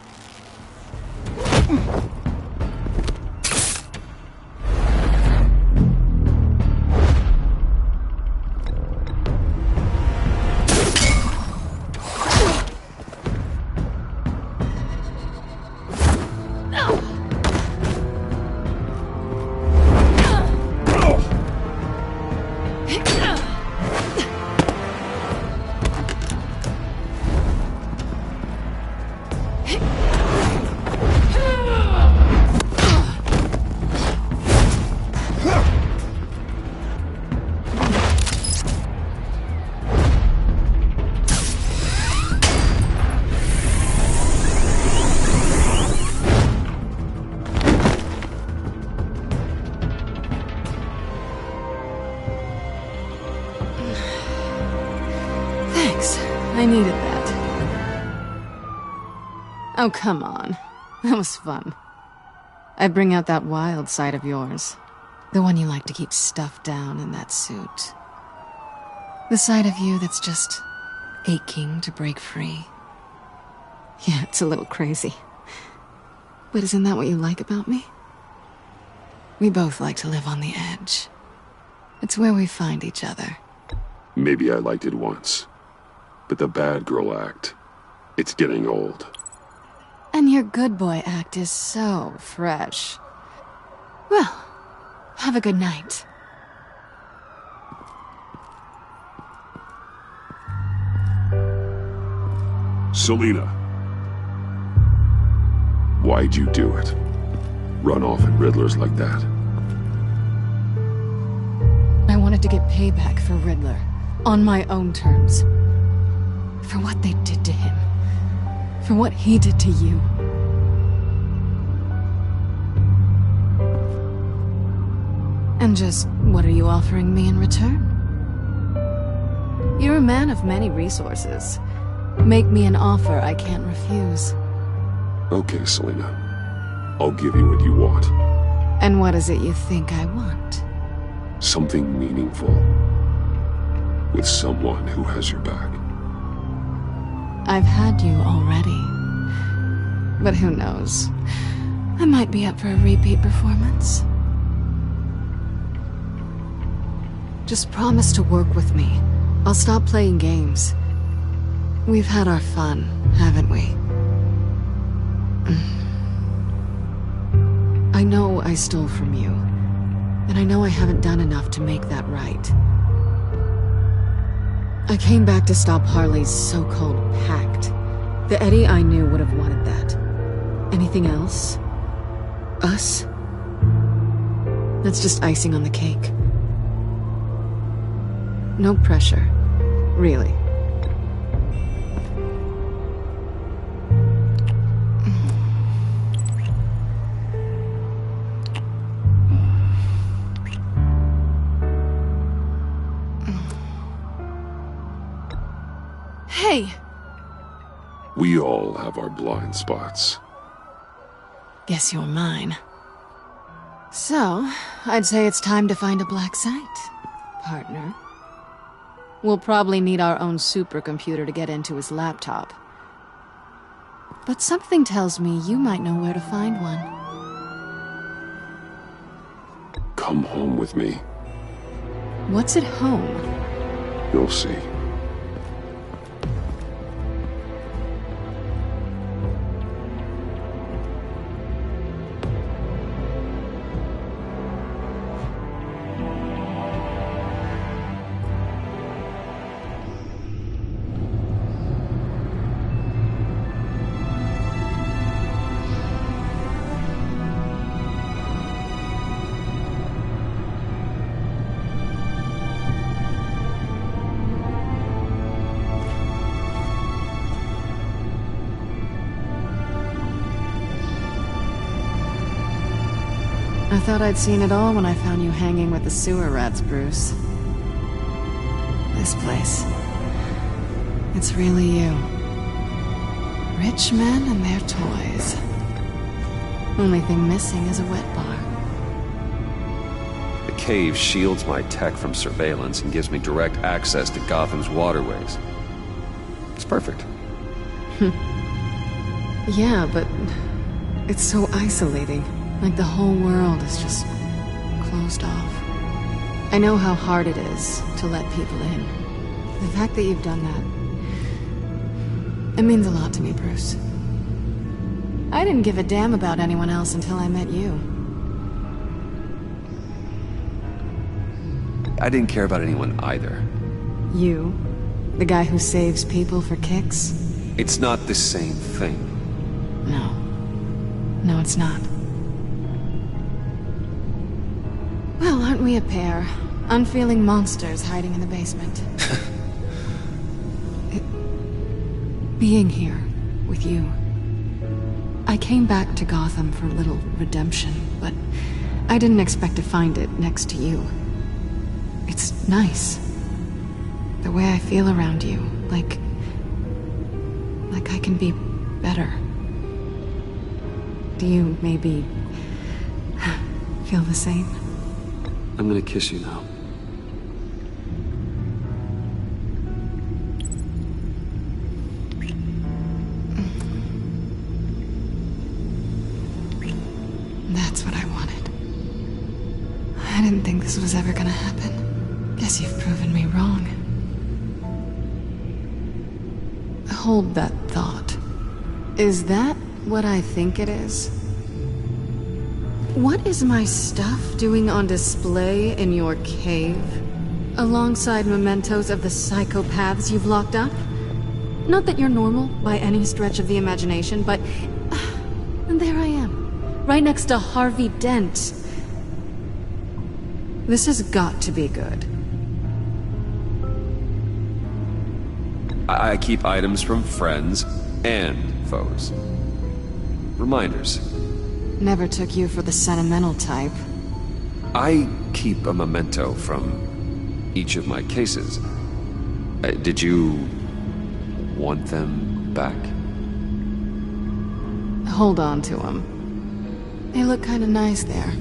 I needed that. Oh, come on. That was fun. I bring out that wild side of yours. The one you like to keep stuffed down in that suit. The side of you that's just aching to break free. Yeah, it's a little crazy. But isn't that what you like about me? We both like to live on the edge. It's where we find each other. Maybe I liked it once. But the bad girl act, it's getting old. And your good boy act is so fresh. Well, have a good night. Selina. Why'd you do it? Run off at Riddlers like that? I wanted to get payback for Riddler. On my own terms. For what they did to him. For what he did to you. And just, what are you offering me in return? You're a man of many resources. Make me an offer I can't refuse. Okay, Selina. I'll give you what you want. And what is it you think I want? Something meaningful. With someone who has your back. I've had you already. But who knows? I might be up for a repeat performance. Just promise to work with me. I'll stop playing games. We've had our fun, haven't we? I know I stole from you. And I know I haven't done enough to make that right. I came back to stop Harley's so-called pact. The Eddie I knew would have wanted that. Anything else? Us? That's just icing on the cake. No pressure. Really. Hey! We all have our blind spots. Guess you're mine. So, I'd say it's time to find a black site, partner. We'll probably need our own supercomputer to get into his laptop. But something tells me you might know where to find one. Come home with me. What's at home? You'll see. I thought I'd seen it all when I found you hanging with the sewer rats, Bruce. This place. It's really you. Rich men and their toys. Only thing missing is a wet bar. The cave shields my tech from surveillance and gives me direct access to Gotham's waterways. It's perfect. Yeah, but it's so isolating. Like the whole world is just closed off. I know how hard it is to let people in. The fact that you've done that, it means a lot to me, Bruce. I didn't give a damn about anyone else until I met you. I didn't care about anyone either. You? The guy who saves people for kicks? It's not the same thing. No. No, it's not. Well, aren't we a pair? Unfeeling monsters hiding in the basement. Being here, with you. I came back to Gotham for a little redemption, but I didn't expect to find it next to you. It's nice. The way I feel around you, like can be better. Do you maybe feel the same? I'm gonna kiss you now. That's what I wanted. I didn't think this was ever gonna happen. Guess you've proven me wrong. Hold that thought. Is that what I think it is? What is my stuff doing on display in your cave? Alongside mementos of the psychopaths you've locked up? Not that you're normal by any stretch of the imagination, but... and there I am, right next to Harvey Dent. This has got to be good. I keep items from friends and foes. Reminders. Never took you for the sentimental type. I keep a memento from each of my cases. Did you want them back? Hold on to them. They look kinda nice there.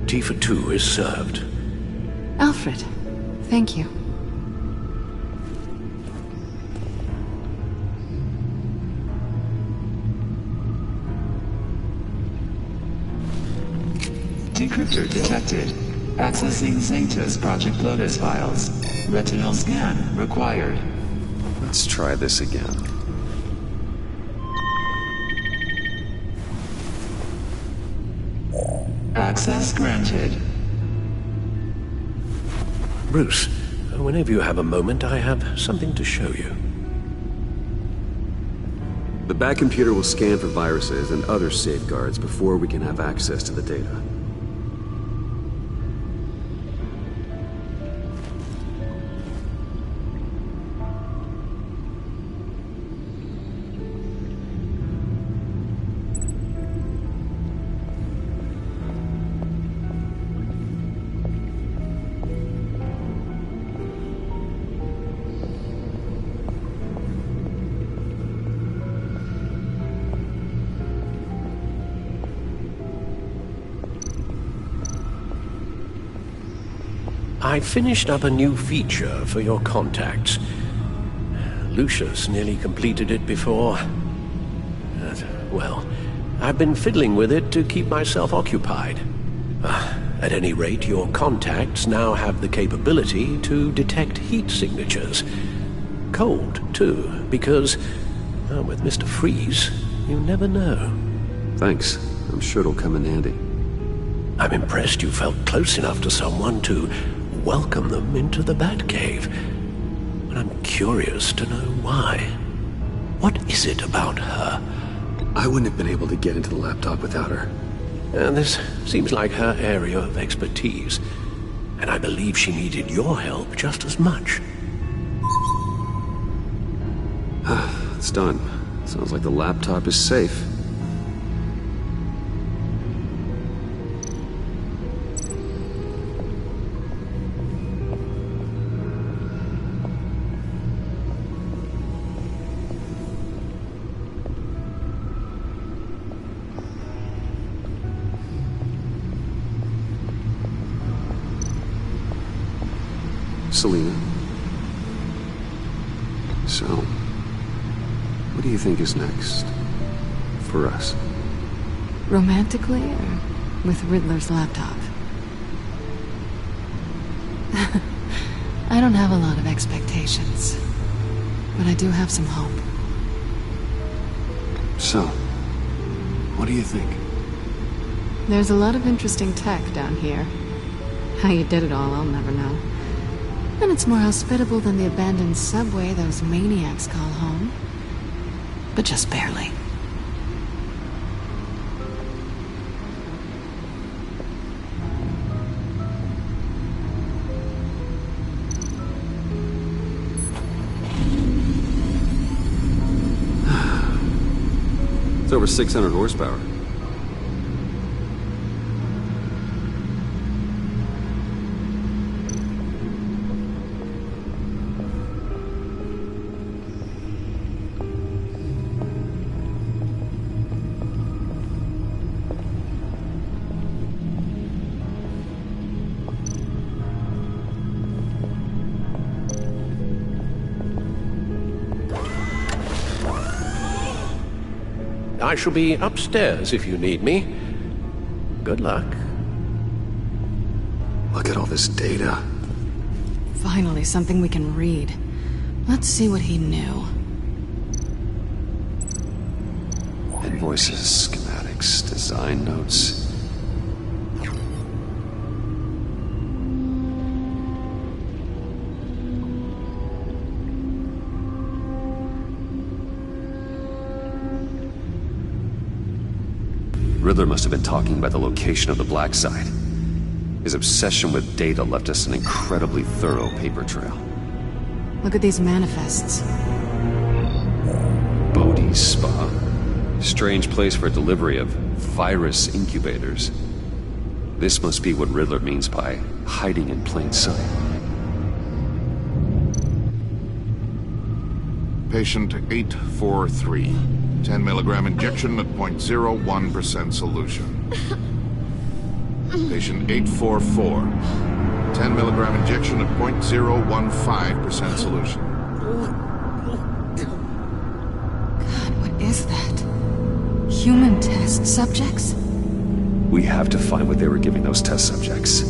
Tea for two is served. Alfred, thank you. Decryptor detected. Accessing Zeta's Project Lotus files. Retinal scan required. Let's try this again. Access granted. Bruce, whenever you have a moment, I have something to show you. The back computer will scan for viruses and other safeguards before we can have access to the data. I finished up a new feature for your contacts. Lucius nearly completed it before. Well, I've been fiddling with it to keep myself occupied. At any rate, your contacts now have the capability to detect heat signatures. Cold, too, because, with Mr. Freeze, you never know. Thanks. I'm sure it'll come in handy. I'm impressed you felt close enough to someone to welcome them into the Batcave. But I'm curious to know why. What is it about her? I wouldn't have been able to get into the laptop without her. This seems like her area of expertise, and I believe she needed your help just as much. It's done. Sounds like the laptop is safe. Selina. So, what do you think is next for us? Romantically, or with Riddler's laptop? I don't have a lot of expectations, but I do have some hope. So, what do you think? There's a lot of interesting tech down here. How you did it all, I'll never know. And it's more hospitable than the abandoned subway those maniacs call home. But just barely. It's over 600 horsepower. I shall be upstairs if you need me. Good luck. Look at all this data. Finally, something we can read. Let's see what he knew. Invoices, schematics, design notes. Riddler must have been talking about the location of the black site. His obsession with data left us an incredibly thorough paper trail. Look at these manifests. Bodhi's Spa. Strange place for delivery of virus incubators. This must be what Riddler means by hiding in plain sight. Patient 843. 10 milligram injection at 0.01% solution. Patient 844. 10 milligram injection at 0.015% solution. God, what is that? Human test subjects? We have to find what they were giving those test subjects.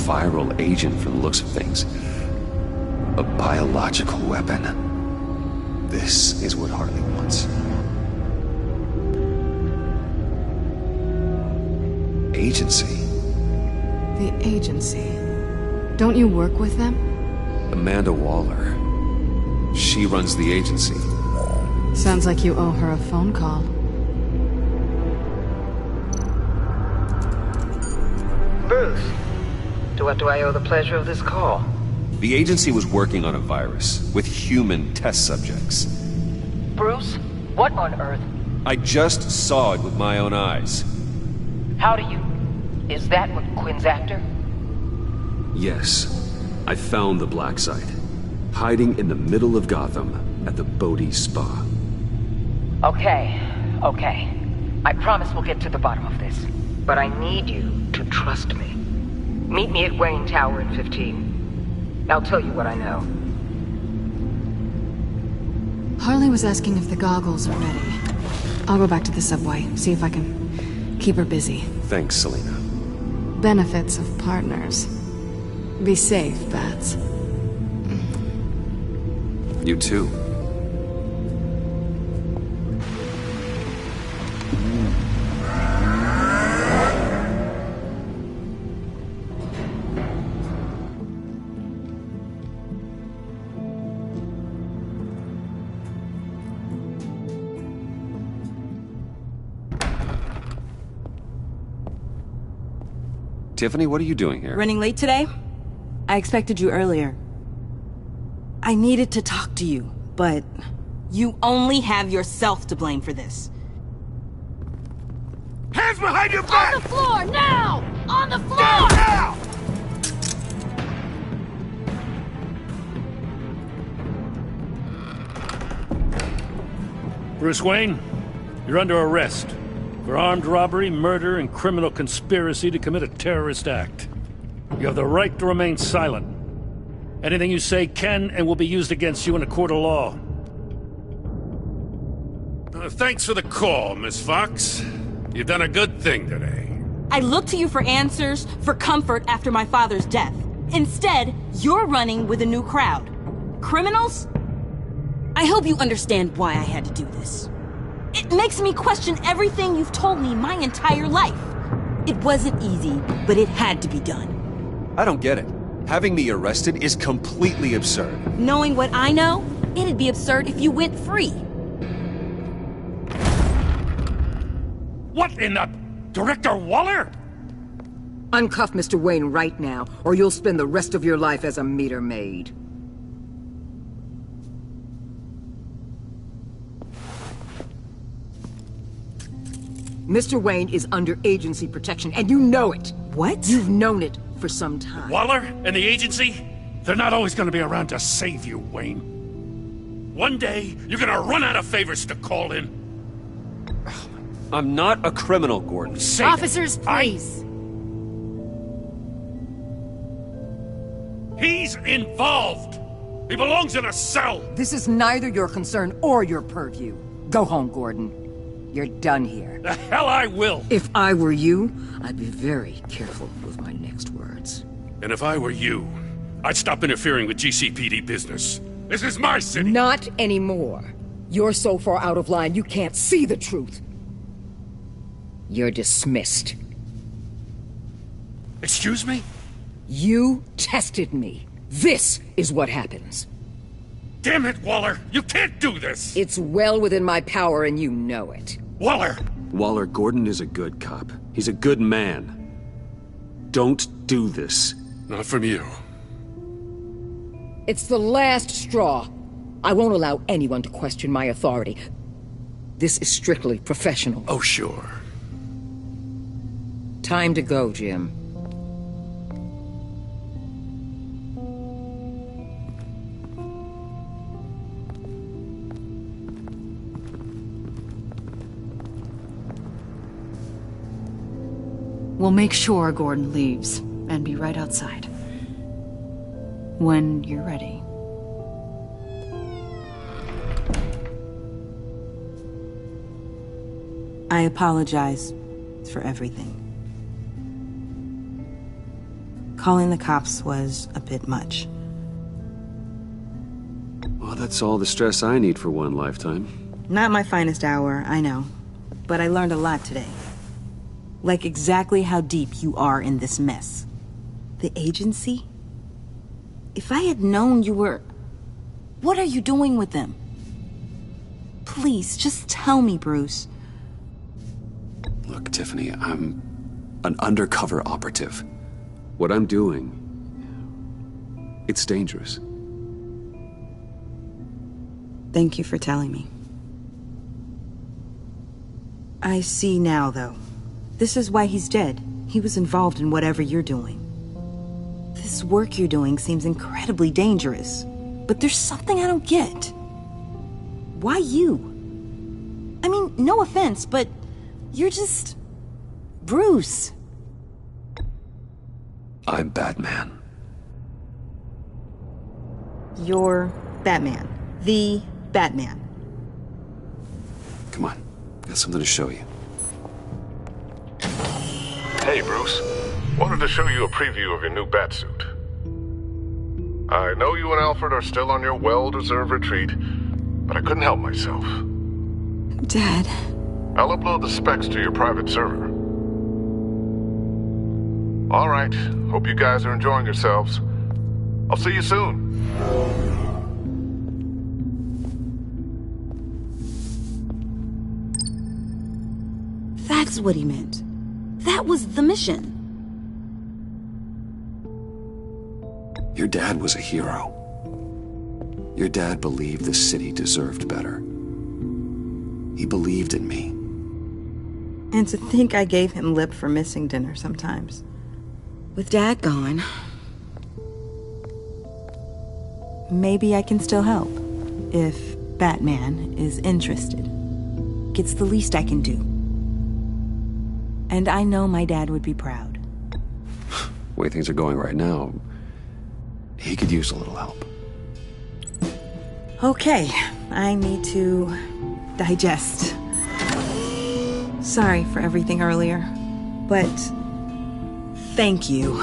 Viral agent from the looks of things. A biological weapon. This is what Harley wants. Agency. The agency. Don't you work with them? Amanda Waller. She runs the agency. Sounds like you owe her a phone call. Bruce. To what do I owe the pleasure of this call? The agency was working on a virus with human test subjects. Bruce, what on earth? I just saw it with my own eyes. How do you... Is that what Quinn's after? Yes. I found the black site. Hiding in the middle of Gotham at the Bodhi Spa. Okay. I promise we'll get to the bottom of this. But I need you to trust me. Meet me at Wayne Tower in 15. I'll tell you what I know. Harley was asking if the goggles are ready. I'll go back to the subway, see if I can keep her busy. Thanks, Selena. Benefits of partners. Be safe, Bats. You too. Tiffany, what are you doing here? Running late today? I expected you earlier. I needed to talk to you, but you only have yourself to blame for this. Hands behind your back! On the floor, now! On the floor! Down, now! Bruce Wayne, you're under arrest for armed robbery, murder, and criminal conspiracy to commit a terrorist act. You have the right to remain silent. Anything you say can and will be used against you in a court of law. Thanks for the call, Miss Fox. You've done a good thing today. I look to you for answers, for comfort after my father's death. Instead, you're running with a new crowd. Criminals? I hope you understand why I had to do this. It makes me question everything you've told me my entire life. It wasn't easy, but it had to be done. I don't get it. Having me arrested is completely absurd. Knowing what I know, it'd be absurd if you went free. What in the... Director Waller? Uncuff Mr. Wayne right now, or you'll spend the rest of your life as a meter maid. Mr. Wayne is under agency protection, and you know it. What? You've known it for some time. Waller and the agency? They're not always gonna be around to save you, Wayne. One day, you're gonna run out of favors to call in. I'm not a criminal, Gordon. Say Officers, please. He's involved! He belongs in a cell! This is neither your concern or your purview. Go home, Gordon. You're done here. The hell I will! If I were you, I'd be very careful with my next words. And if I were you, I'd stop interfering with GCPD business. This is my city! Not anymore. You're so far out of line you can't see the truth. You're dismissed. Excuse me? You tested me. This is what happens. Damn it, Waller! You can't do this! It's well within my power and you know it. Waller! Waller, Gordon is a good cop. He's a good man. Don't do this. Not from you. It's the last straw. I won't allow anyone to question my authority. This is strictly professional. Oh, sure. Time to go, Jim. We'll make sure Gordon leaves, and be right outside. When you're ready. I apologize for everything. Calling the cops was a bit much. Well, that's all the stress I need for one lifetime. Not my finest hour, I know. But I learned a lot today. Like exactly how deep you are in this mess. The agency? If I had known you were... What are you doing with them? Please, just tell me, Bruce. Look, Tiffany, I'm an undercover operative. What I'm doing, it's dangerous. Thank you for telling me. I see now, though. This is why he's dead. He was involved in whatever you're doing. This work you're doing seems incredibly dangerous. But there's something I don't get. Why you? I mean, no offense, but you're just... Bruce. I'm Batman. You're Batman. The Batman. Come on, got something to show you. Hey, Bruce. Wanted to show you a preview of your new Batsuit. I know you and Alfred are still on your well-deserved retreat, but I couldn't help myself. Dad. I'll upload the specs to your private server. All right. Hope you guys are enjoying yourselves. I'll see you soon. That's what he meant. That was the mission. Your dad was a hero. Your dad believed the city deserved better. He believed in me. And to think I gave him lip for missing dinner sometimes. With Dad gone, maybe I can still help. If Batman is interested. It's the least I can do. And I know my dad would be proud. The way things are going right now, he could use a little help. Okay, I need to digest. Sorry for everything earlier, but thank you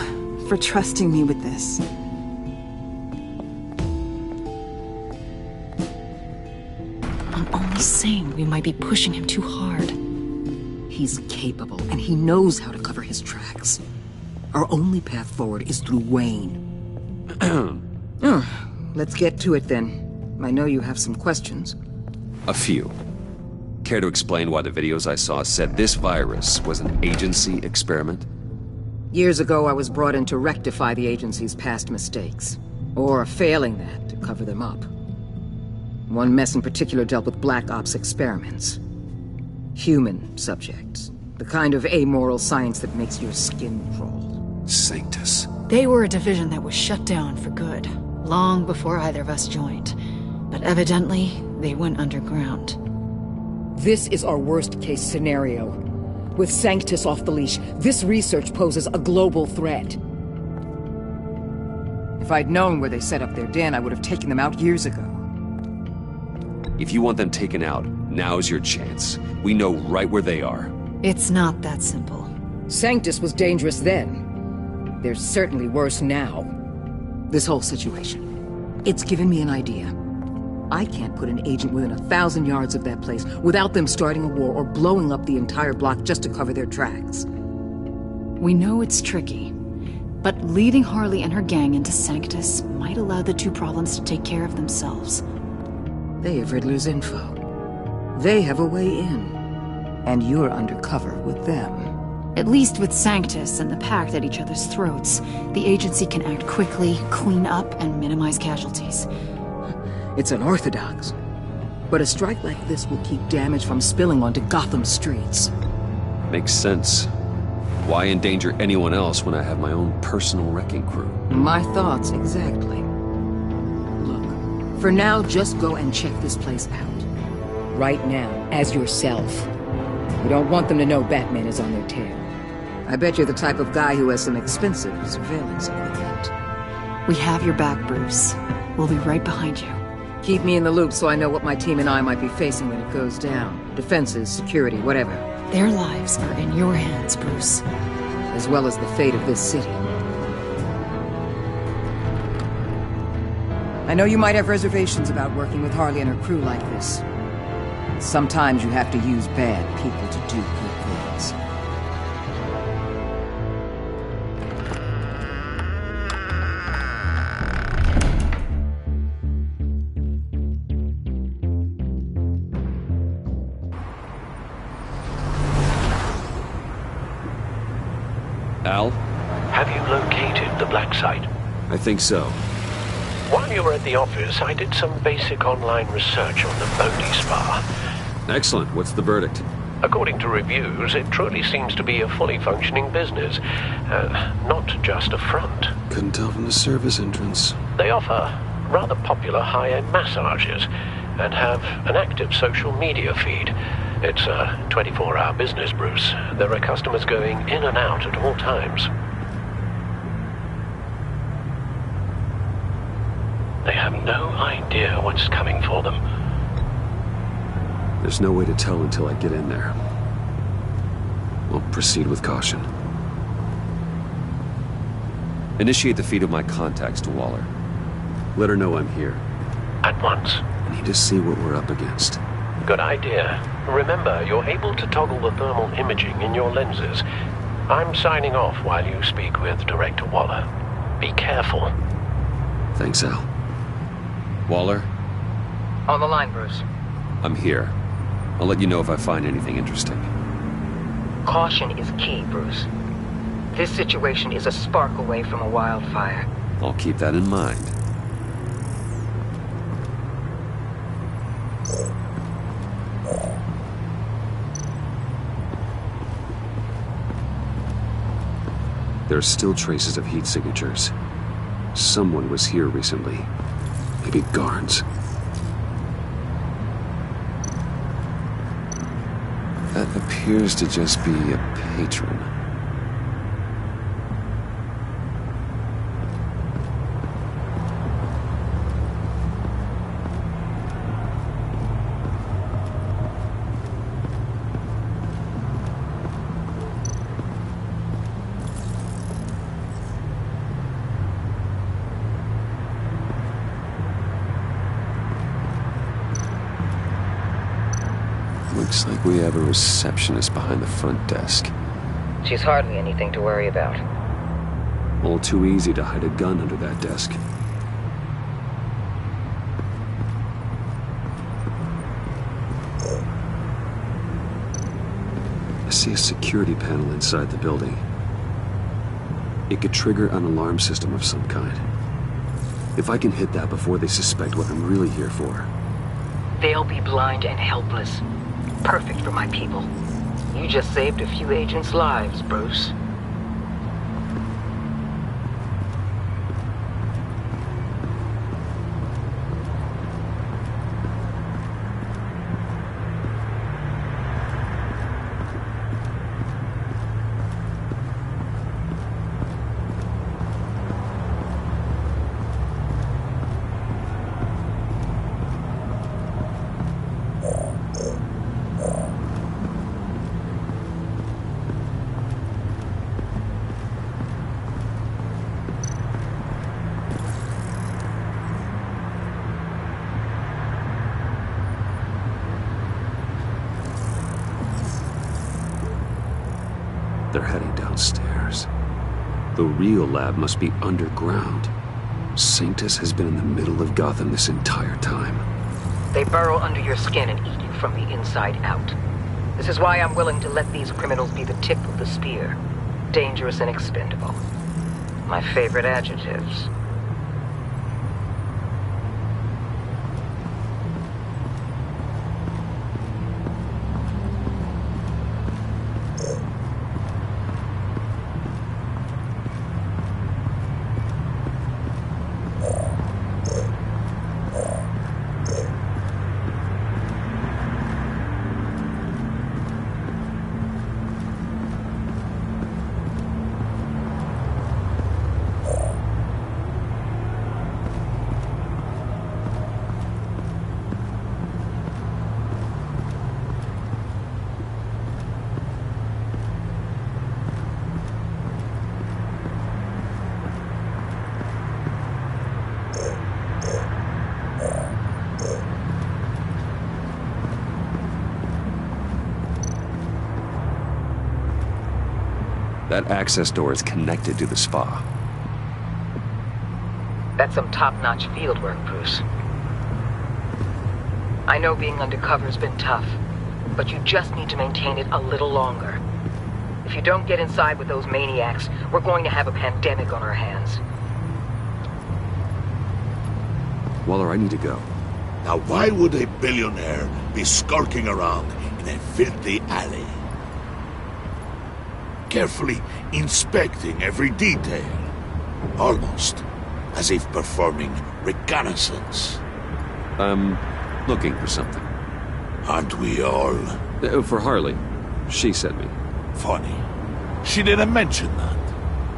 for trusting me with this. I'm only saying we might be pushing him too hard. He's capable, and he knows how to cover his tracks. Our only path forward is through Wayne. Let's get to it then. I know you have some questions. A few. Care to explain why the videos I saw said this virus was an agency experiment? Years ago, I was brought in to rectify the agency's past mistakes. Or, failing that, to cover them up. One mess in particular dealt with Black Ops experiments. Human subjects. The kind of amoral science that makes your skin crawl. Sanctus. They were a division that was shut down for good, long before either of us joined. But evidently, they went underground. This is our worst-case scenario. With Sanctus off the leash, this research poses a global threat. If I'd known where they set up their den, I would have taken them out years ago. If you want them taken out, now's your chance. We know right where they are. It's not that simple. Sanctus was dangerous then. They're certainly worse now. This whole situation, it's given me an idea. I can't put an agent within 1,000 yards of that place without them starting a war or blowing up the entire block just to cover their tracks. We know it's tricky, but leading Harley and her gang into Sanctus might allow the two problems to take care of themselves. They have Riddler's info. They have a way in. And you're undercover with them. At least with Sanctus and the Pact at each other's throats, the agency can act quickly, clean up, and minimize casualties. It's unorthodox. But a strike like this will keep damage from spilling onto Gotham streets. Makes sense. Why endanger anyone else when I have my own personal wrecking crew? My thoughts, exactly. Look, for now, just go and check this place out. Right now, as yourself. We don't want them to know Batman is on their tail. I bet you're the type of guy who has some expensive surveillance equipment. We have your back, Bruce. We'll be right behind you. Keep me in the loop so I know what my team and I might be facing when it goes down. Defenses, security, whatever. Their lives are in your hands, Bruce. As well as the fate of this city. I know you might have reservations about working with Harley and her crew like this. Sometimes you have to use bad people to do good things. Al? Have you located the black site? I think so. While you were at the office, I did some basic online research on the Bodhi Spa. Excellent. What's the verdict? According to reviews, it truly seems to be a fully functioning business. Not just a front. Couldn't tell from the service entrance. They offer rather popular high-end massages and have an active social media feed. It's a 24-hour business, Bruce. There are customers going in and out at all times. They have no idea what's coming for them. There's no way to tell until I get in there. We'll proceed with caution. Initiate the feed of my contacts to Waller. Let her know I'm here. At once. I need to see what we're up against. Good idea. Remember, you're able to toggle the thermal imaging in your lenses. I'm signing off while you speak with Director Waller. Be careful. Thanks, Al. Waller? On the line, Bruce. I'm here. I'll let you know if I find anything interesting. Caution is key, Bruce. This situation is a spark away from a wildfire. I'll keep that in mind. There are still traces of heat signatures. Someone was here recently. Maybe guards. That appears to just be a patron. Looks like we have a receptionist behind the front desk. She's hardly anything to worry about. All too easy to hide a gun under that desk. see a security panel inside the building. It could trigger an alarm system of some kind. If I can hit that before they suspect what I'm really here for. They'll be blind and helpless. Perfect for my people. You just saved a few agents' lives, Bruce. They're heading downstairs. The real lab must be underground. Sanctus has been in the middle of Gotham this entire time. They burrow under your skin and eat you from the inside out. This is why I'm willing to let these criminals be the tip of the spear. Dangerous and expendable. My favorite adjectives. That access door is connected to the spa. That's some top-notch fieldwork, Bruce. I know being undercover's been tough, but you just need to maintain it a little longer. If you don't get inside with those maniacs, we're going to have a pandemic on our hands. Waller, I need to go. Now why would a billionaire be skulking around in a filthy alley? Carefully inspecting every detail. Almost as if performing reconnaissance. I'm looking for something. Aren't we all? For Harley. She sent me. Funny. She didn't mention that.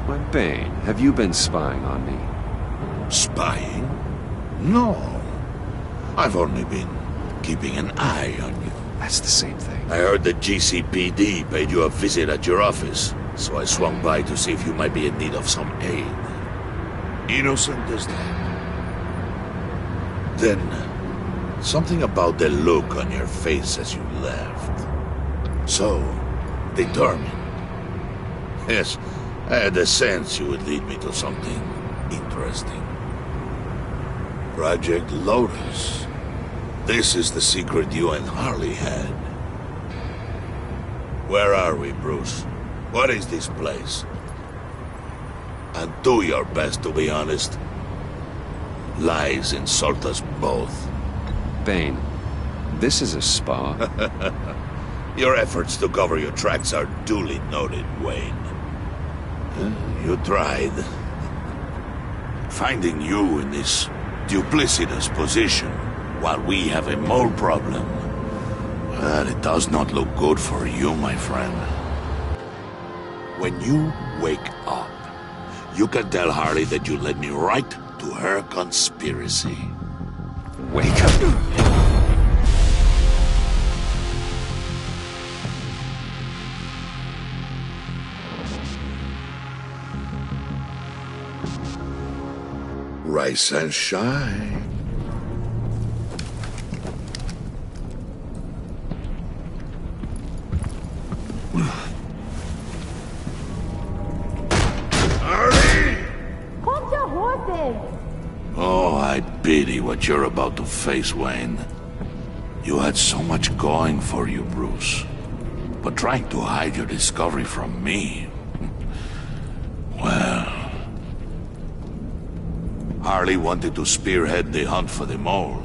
Why, Bane, have you been spying on me? Spying? No. I've only been keeping an eye on you. That's the same thing. I heard the GCPD paid you a visit at your office, so I swung by to see if you might be in need of some aid. Innocent as that. Then, something about the look on your face as you left. So, determined. Yes, I had a sense you would lead me to something interesting. Project Lotus. This is the secret you and Harley had. Where are we, Bruce? What is this place? And do your best to be honest. Lies insult us both. Bane, this is a spa. Your efforts to cover your tracks are duly noted, Wayne. You tried. Finding you in this duplicitous position while we have a mole problem. Well, it does not look good for you, my friend. When you wake up, you can tell Harley that you led me right to her conspiracy. Wake up. Rise and shine. Oh, I pity what you're about to face, Wayne. You had so much going for you, Bruce. But trying to hide your discovery from me... Well... Harley wanted to spearhead the hunt for the mole.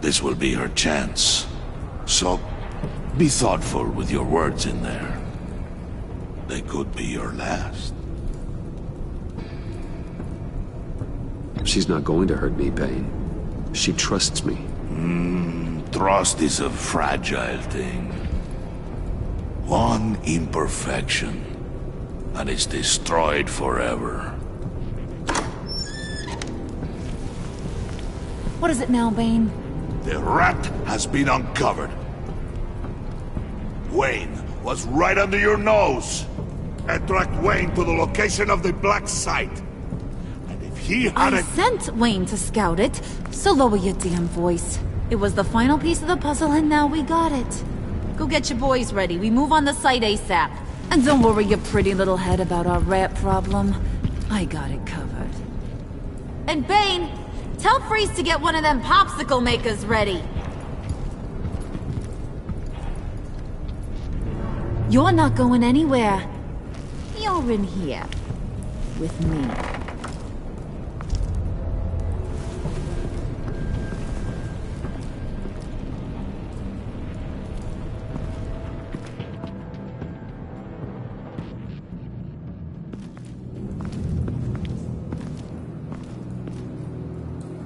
This will be her chance. So, be thoughtful with your words in there. They could be your last. She's not going to hurt me, Bane. She trusts me. Trust is a fragile thing. One imperfection, and it's destroyed forever. What is it now, Bane? The rat has been uncovered. Wayne was right under your nose. And tracked Wayne to the location of the black site. And if he had I sent Wayne to scout it, so lower your damn voice. It was the final piece of the puzzle and now we got it. Go get your boys ready. We move on the site ASAP. And don't worry your pretty little head about our rat problem. I got it covered. And Bane, tell Freeze to get one of them popsicle makers ready. You're not going anywhere. You're in here. With me.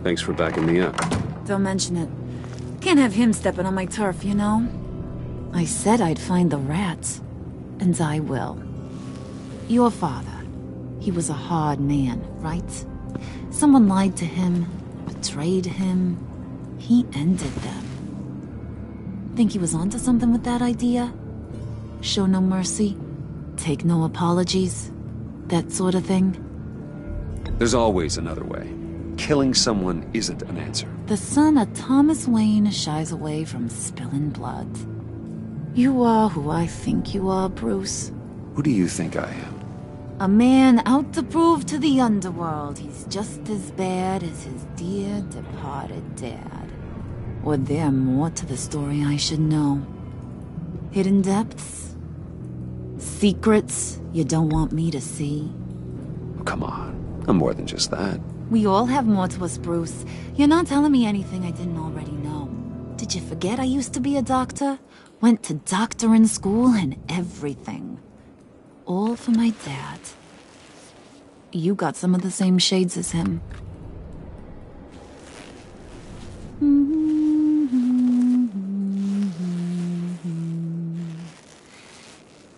Thanks for backing me up. Don't mention it. Can't have him stepping on my turf, you know? I said I'd find the rats. And I will. Your father. He was a hard man, right? Someone lied to him, betrayed him. He ended them. Think he was onto something with that idea? Show no mercy? Take no apologies? That sort of thing? There's always another way. Killing someone isn't an answer. The son of Thomas Wayne shies away from spilling blood. You are who I think you are, Bruce. Who do you think I am? A man out to prove to the underworld he's just as bad as his dear departed dad. Or there more to the story I should know? Hidden depths? Secrets you don't want me to see? Oh, come on. I'm more than just that. We all have more to us, Bruce. You're not telling me anything I didn't already know. Did you forget I used to be a doctor? Went to doctoring school and everything. All for my dad. You got some of the same shades as him.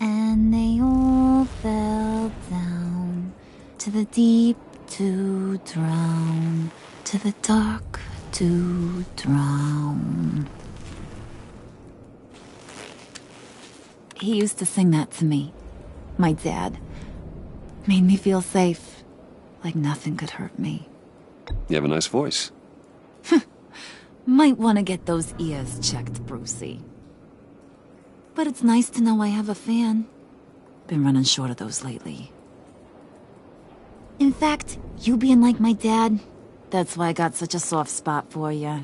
And they all fell down to the deep to drown, to the dark to drown. He used to sing that to me. My dad. Made me feel safe. Like nothing could hurt me. You have a nice voice. Might want to get those ears checked, Brucey. But it's nice to know I have a fan. Been running short of those lately. In fact, you being like my dad, that's why I got such a soft spot for you.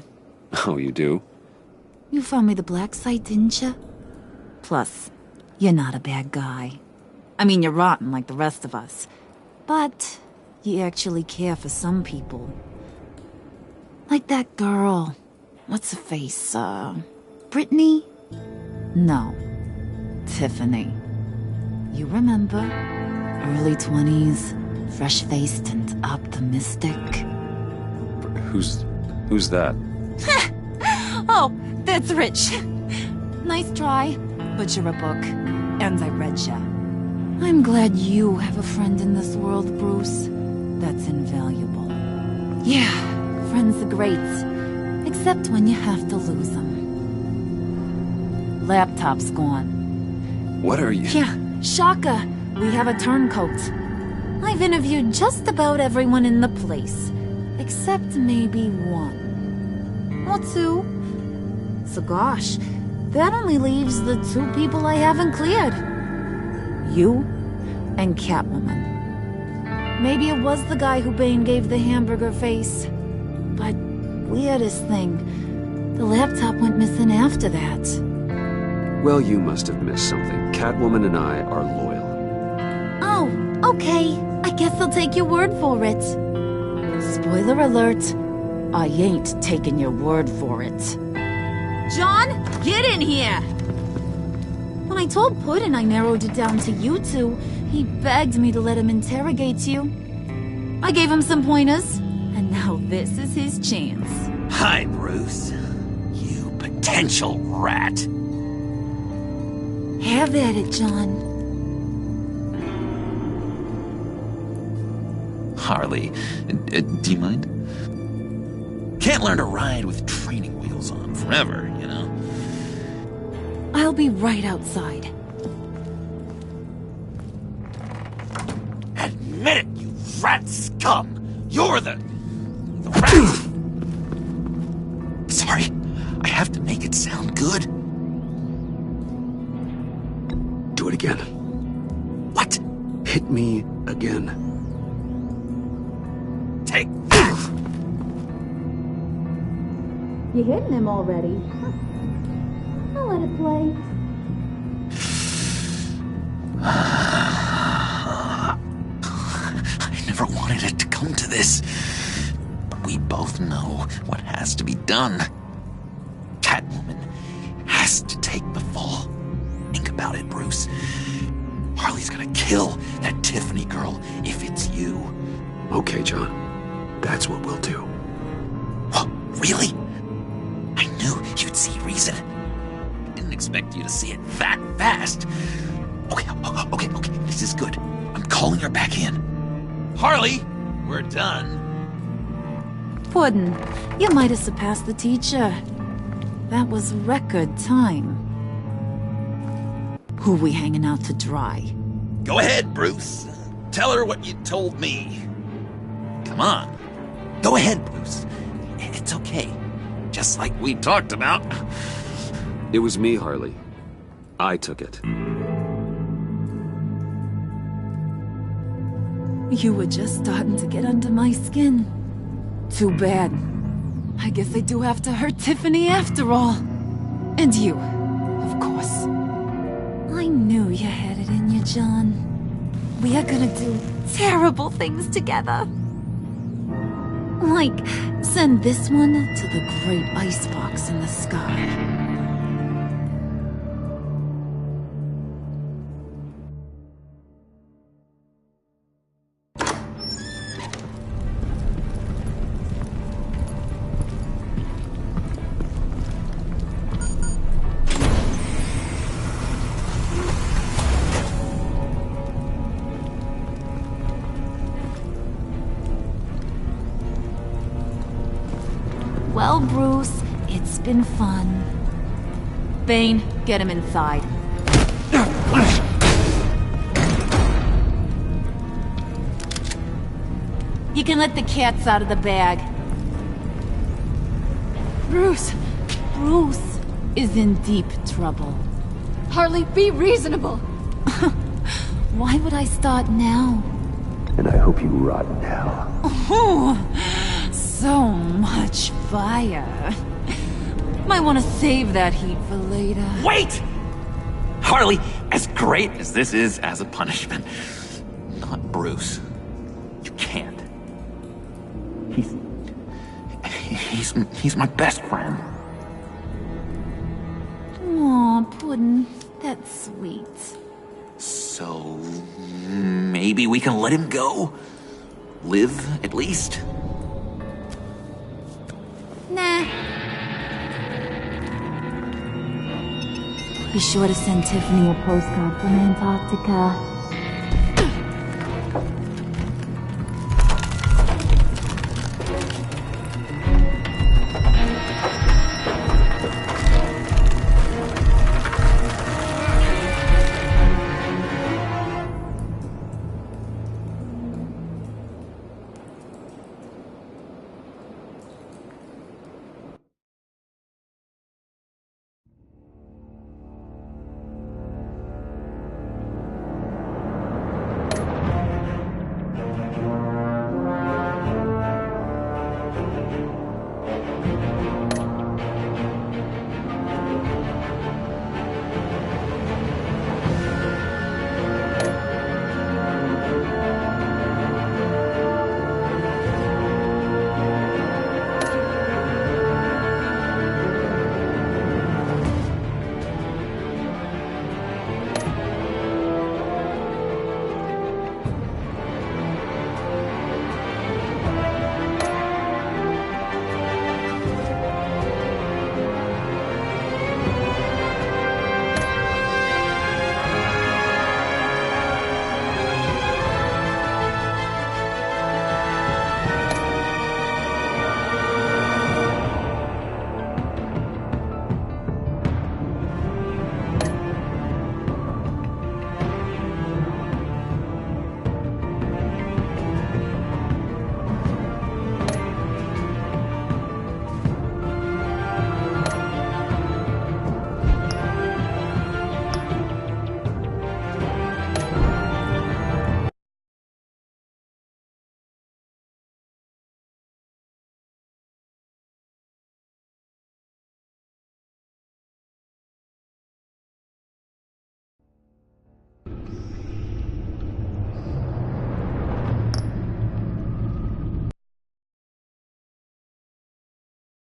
Oh, you do? You found me the black site, didn't you? Plus, you're not a bad guy. I mean, you're rotten like the rest of us. But you actually care for some people. Like that girl. What's her face? Brittany? No. Tiffany. You remember? Early 20s. Fresh-faced and optimistic. Who's that? Oh, that's Rich. Nice try, but you're a book, and I read ya. I'm glad you have a friend in this world, Bruce. That's invaluable. Yeah, friends are great, except when you have to lose them. Laptop's gone. What are you... Yeah, shocker. We have a turncoat. I've interviewed just about everyone in the place, except maybe one. Or two. So gosh, that only leaves the two people I haven't cleared. You and Catwoman. Maybe it was the guy who Bane gave the hamburger face. But weirdest thing, the laptop went missing after that. Well, you must have missed something. Catwoman and I are loyal. Oh, okay. I guess I'll take your word for it. Spoiler alert. I ain't taking your word for it. John, get in here! When I told Puddin' I narrowed it down to you two, he begged me to let him interrogate you. I gave him some pointers, and now this is his chance. Hi, Bruce. You potential rat. Have at it, John. Harley, do you mind? Can't learn to ride with training wheels on forever, you know? I'll be right outside. Admit it, you rat scum! You're the rat! Sorry, I have to make it sound good. Do it again. What? Hit me again. Take You hitting him already? I'll let it play. I never wanted it to come to this. But we both know what has to be done. Catwoman has to take the fall. Think about it, Bruce. Harley's gonna kill that Tiffany girl if it's you. Okay, John. That's what we'll do. What? Really? I knew you'd see reason. I didn't expect you to see it that fast. Okay. This is good. I'm calling her back in. Harley, we're done. Puddin', you might have surpassed the teacher. That was record time. Who we hanging out to dry? Go ahead, Bruce. Tell her what you told me. Come on. Go ahead, Bruce. It's okay. Just like we talked about. It was me, Harley. I took it. You were just starting to get under my skin. Too bad. I guess I do have to hurt Tiffany after all. And you, of course. I knew you had it in you, John. We are gonna do terrible things together. Like, send this one to the great icebox in the sky. Well, Bruce, it's been fun. Bane, get him inside. You can let the cats out of the bag. Bruce is in deep trouble. Harley, be reasonable. Why would I start now? And I hope you rot in hell. Oh, so much fire. Might want to save that heat for later. Wait! Harley, as great as this is as a punishment, not Bruce. You can't. He's my best friend. Aw, Puddin', that's sweet. So, maybe we can let him go? Live, at least? Nah. Be sure to send Tiffany a postcard from Antarctica.